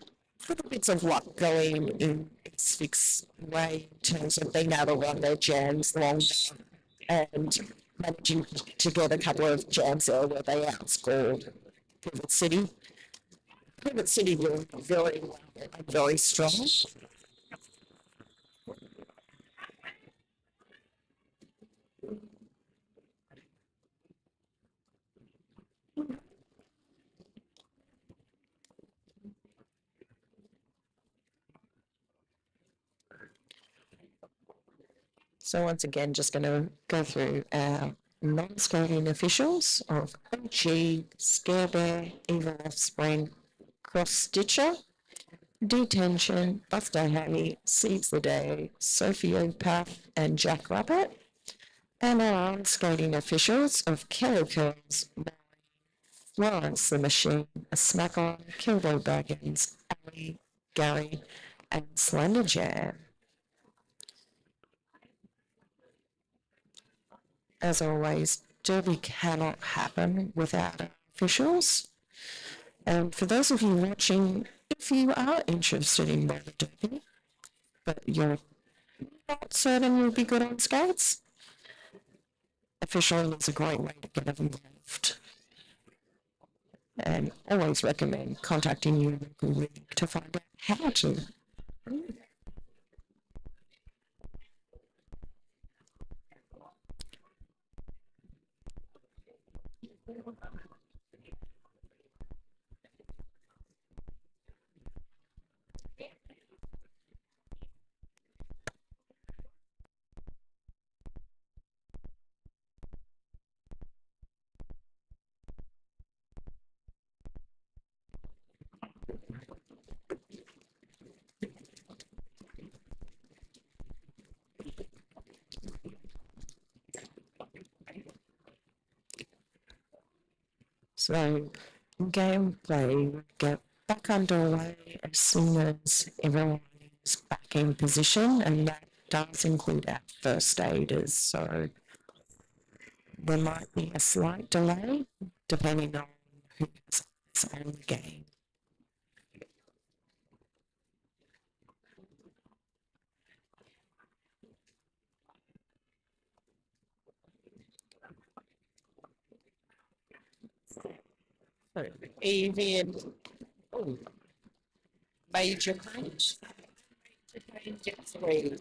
little bits of luck going in Eastvic's way in terms of being able to run their jams longer and managing to get a couple of jams there where they outscored Pivot City. Pivot City doing very well and very strong. So once again, just going to go through our non-skating officials of OG, Scare Bear, Evil Offspring, Cross Stitcher, Detention, Buster Hammy, Seeds the Day, Sophiopath, and Jack Rabbit, and our on-skating officials of Kelly Curls, Florence the Machine, A Smack On, Kildo Baggins, Ali, Gary, and Slender Jam. As always, Derby cannot happen without our officials. And for those of you watching, if you are interested in roller derby, but you're not certain you'll be good on skates, officialing is a great way to get involved. And always recommend contacting your local league to find out how to. So gameplay will get back underway as soon as everyone is back in position, and that does include our first aiders. So there might be a slight delay depending on who's on the game. So, Evie and Major Punch. Gets ready.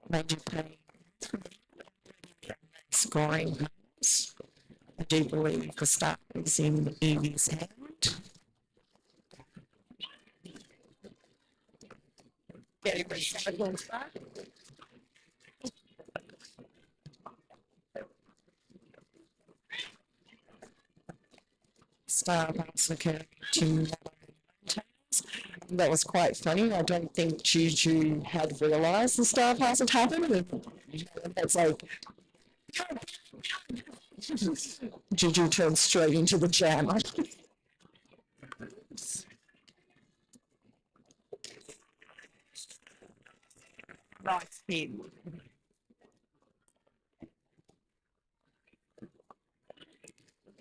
Major Pay scoring runs. I do believe the start is in Evie's hand. Getting ready for the start. Star pass occurring to that was quite funny. I don't think Juju had realised the star pass had happened. And it's like Juju turns straight into the jam. Nice hit.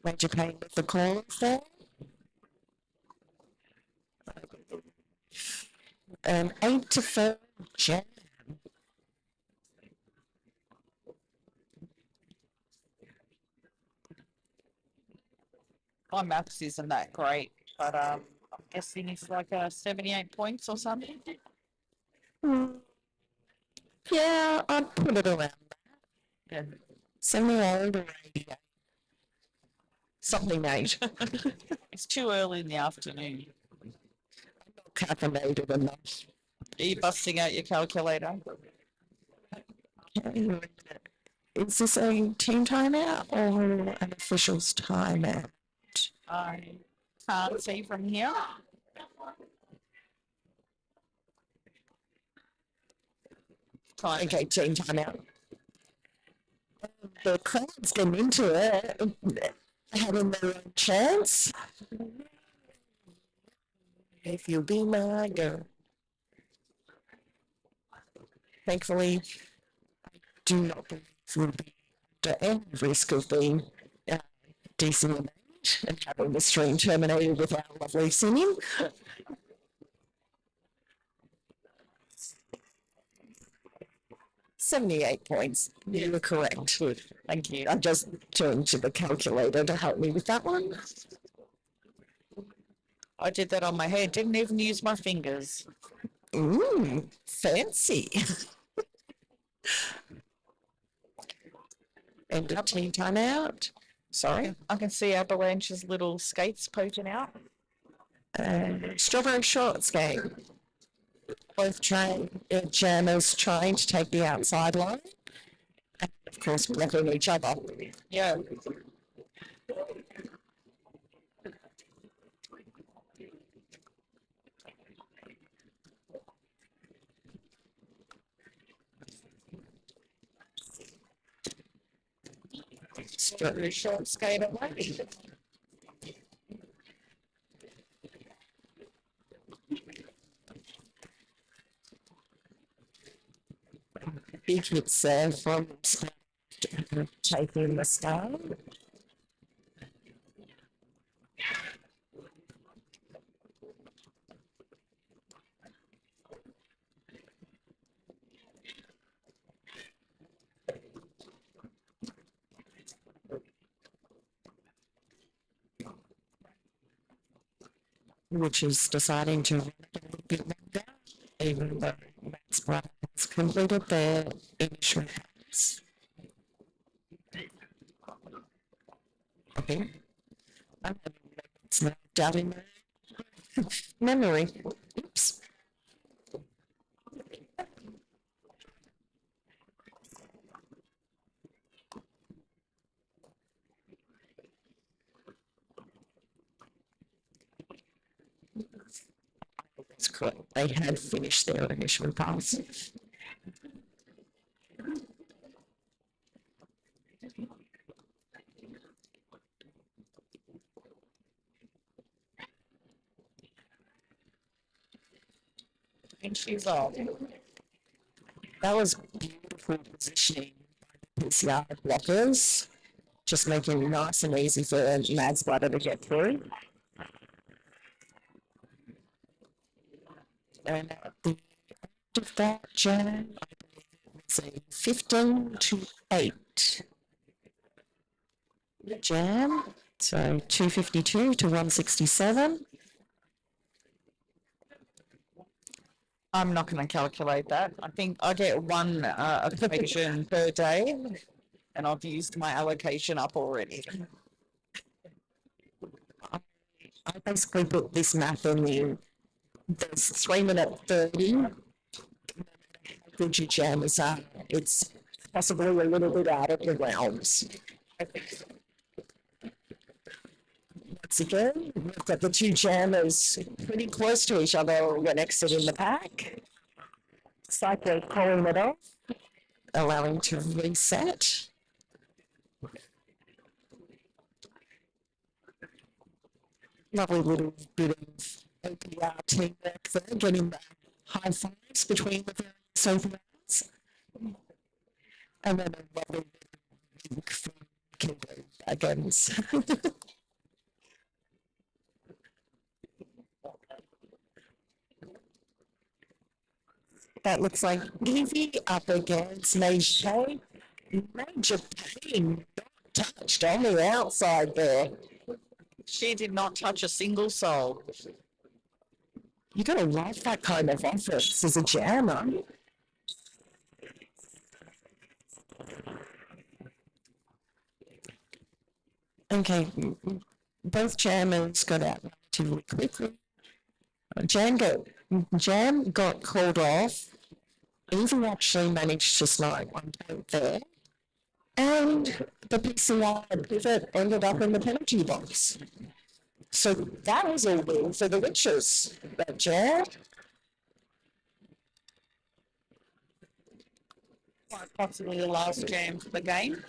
Major Payne with the calls there. 8-4 jam. My maths isn't that great, but I'm guessing it's like 78 points or something. Yeah, I'd put it around Yeah. 78 or 88. Something 8. It's too early in the afternoon. Caffeinated enough. Are you busting out your calculator? Is this a team timeout or an official's timeout? I can't see from here. Time. Okay, team timeout. The crowd's getting into it, having their own chance. If you be my girl. Thankfully, I do not believe we'll be under any risk of being decent and having the stream terminated with our lovely singing. $78 points. You were correct. Good. Thank you. I just turned to the calculator to help me with that one. I did that on my head. Didn't even use my fingers. Ooh, fancy. End of tea time out. Sorry. I can see Avalanche's little skates poking out. Strawberry shorts game. Both jammers trying to take the outside line. And of course, blocking each other. Yeah. Strawberry short skate away. Big hits from taking the start. Which is deciding to run a little bit longer, even though Matt's brother has completed their initial pass. Okay. I'm having moments now doubting my memory. Oops. That's correct. They had finished their initial pass. And she's off. That was beautiful positioning by the PCR blockers, just making it nice and easy for Mads Butter to get through. And at the end of that jam, I believe it was a 15-8 jam. So 252 to 167. I'm not going to calculate that. I think I get one occasion per day, and I've used my allocation up already. I basically put this math in the there's 3 minute 30. Good your jammers are. It's possibly a little bit out of the realms. I think so. Once again, we've got the two jammers pretty close to each other when exiting the pack. It's like they're calling it off, allowing to reset. Lovely little bit of OPR teamwork there, getting the high fives between the various OPRs. And then a lovely wink from Kimbo Baggins. That looks like Evie up against Leisure. Major pain, not touched on the outside there. She did not touch a single soul. You gotta love that kind of offense as a jammer. Okay, both jammers got out relatively quickly. Jam got called off. Evie actually managed to snipe 1 point there. And the PCR pivot ended up in the penalty box. So that was a win for the Witches, that jam. Quite possibly the last jam for the game.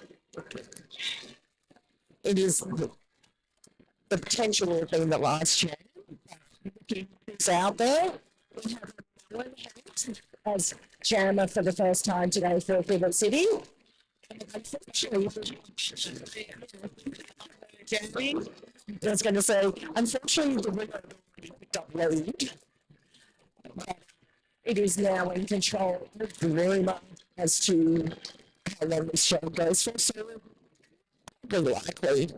It is the potential of being the last jam. Looking who's out there. We have Owen Hayes as jammer for the first time today for Pivot City. Unfortunately, I was going to say, unfortunately, the winner had already picked up load. It is now in control of the rumour as to how long this show goes for. So, very likely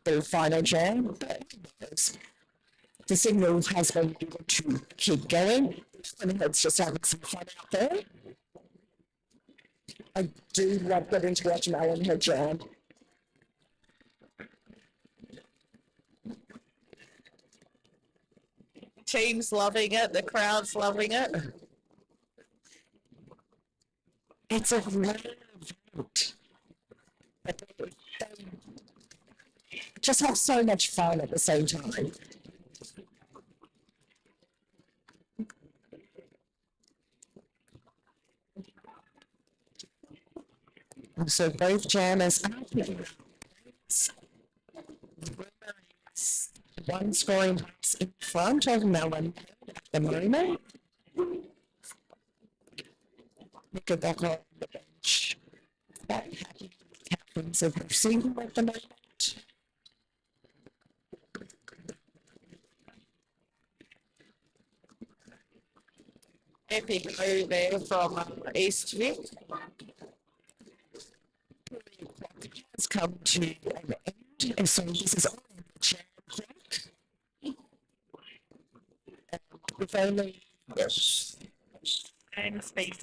the final jam. But The signal has been given to keep going, and it's just having some fun out there. I do love getting to watch Mel and her jam. Team's loving it, the crowd's loving it. It's a rare event. But they just have so much fun at the same time. So both jammers are picking up points. One scoring box in front of Melon at the moment. Knickerbocker on the bench. That happy captains of receiving at the moment. Epic move there from East Vic. Has come to an end, and so this is all in the jam clock. And we've only And space.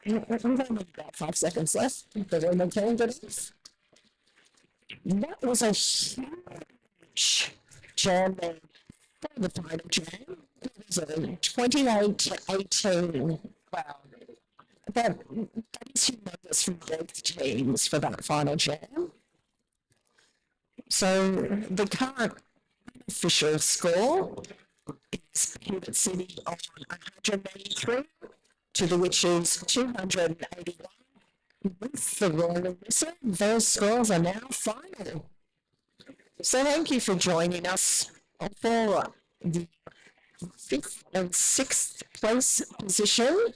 we've only about 5 seconds left. The Roman candidates. That was a huge jam there for the final jam. It was a 28 to 18. Wow. That is humongous from both teams for that final jam. So the current official score is Hubert City on 183 to the Witches 281. With the Royal Whistle, those scores are now final. So thank you for joining us for the 5th and 6th place position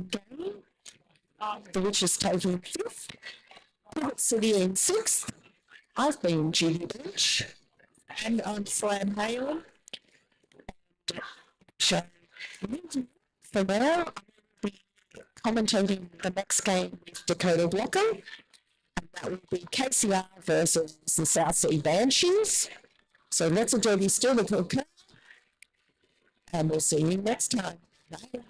game. The Witches taking 5th, Hubert City in 6th. I've been Judy Bench. And I'm Slam Halen. So for now, I will be commentating the next game with Dakota Blocker, and that will be KCR versus the South Sea Banshees. So let's a derby still to occur, and we'll see you next time. Bye.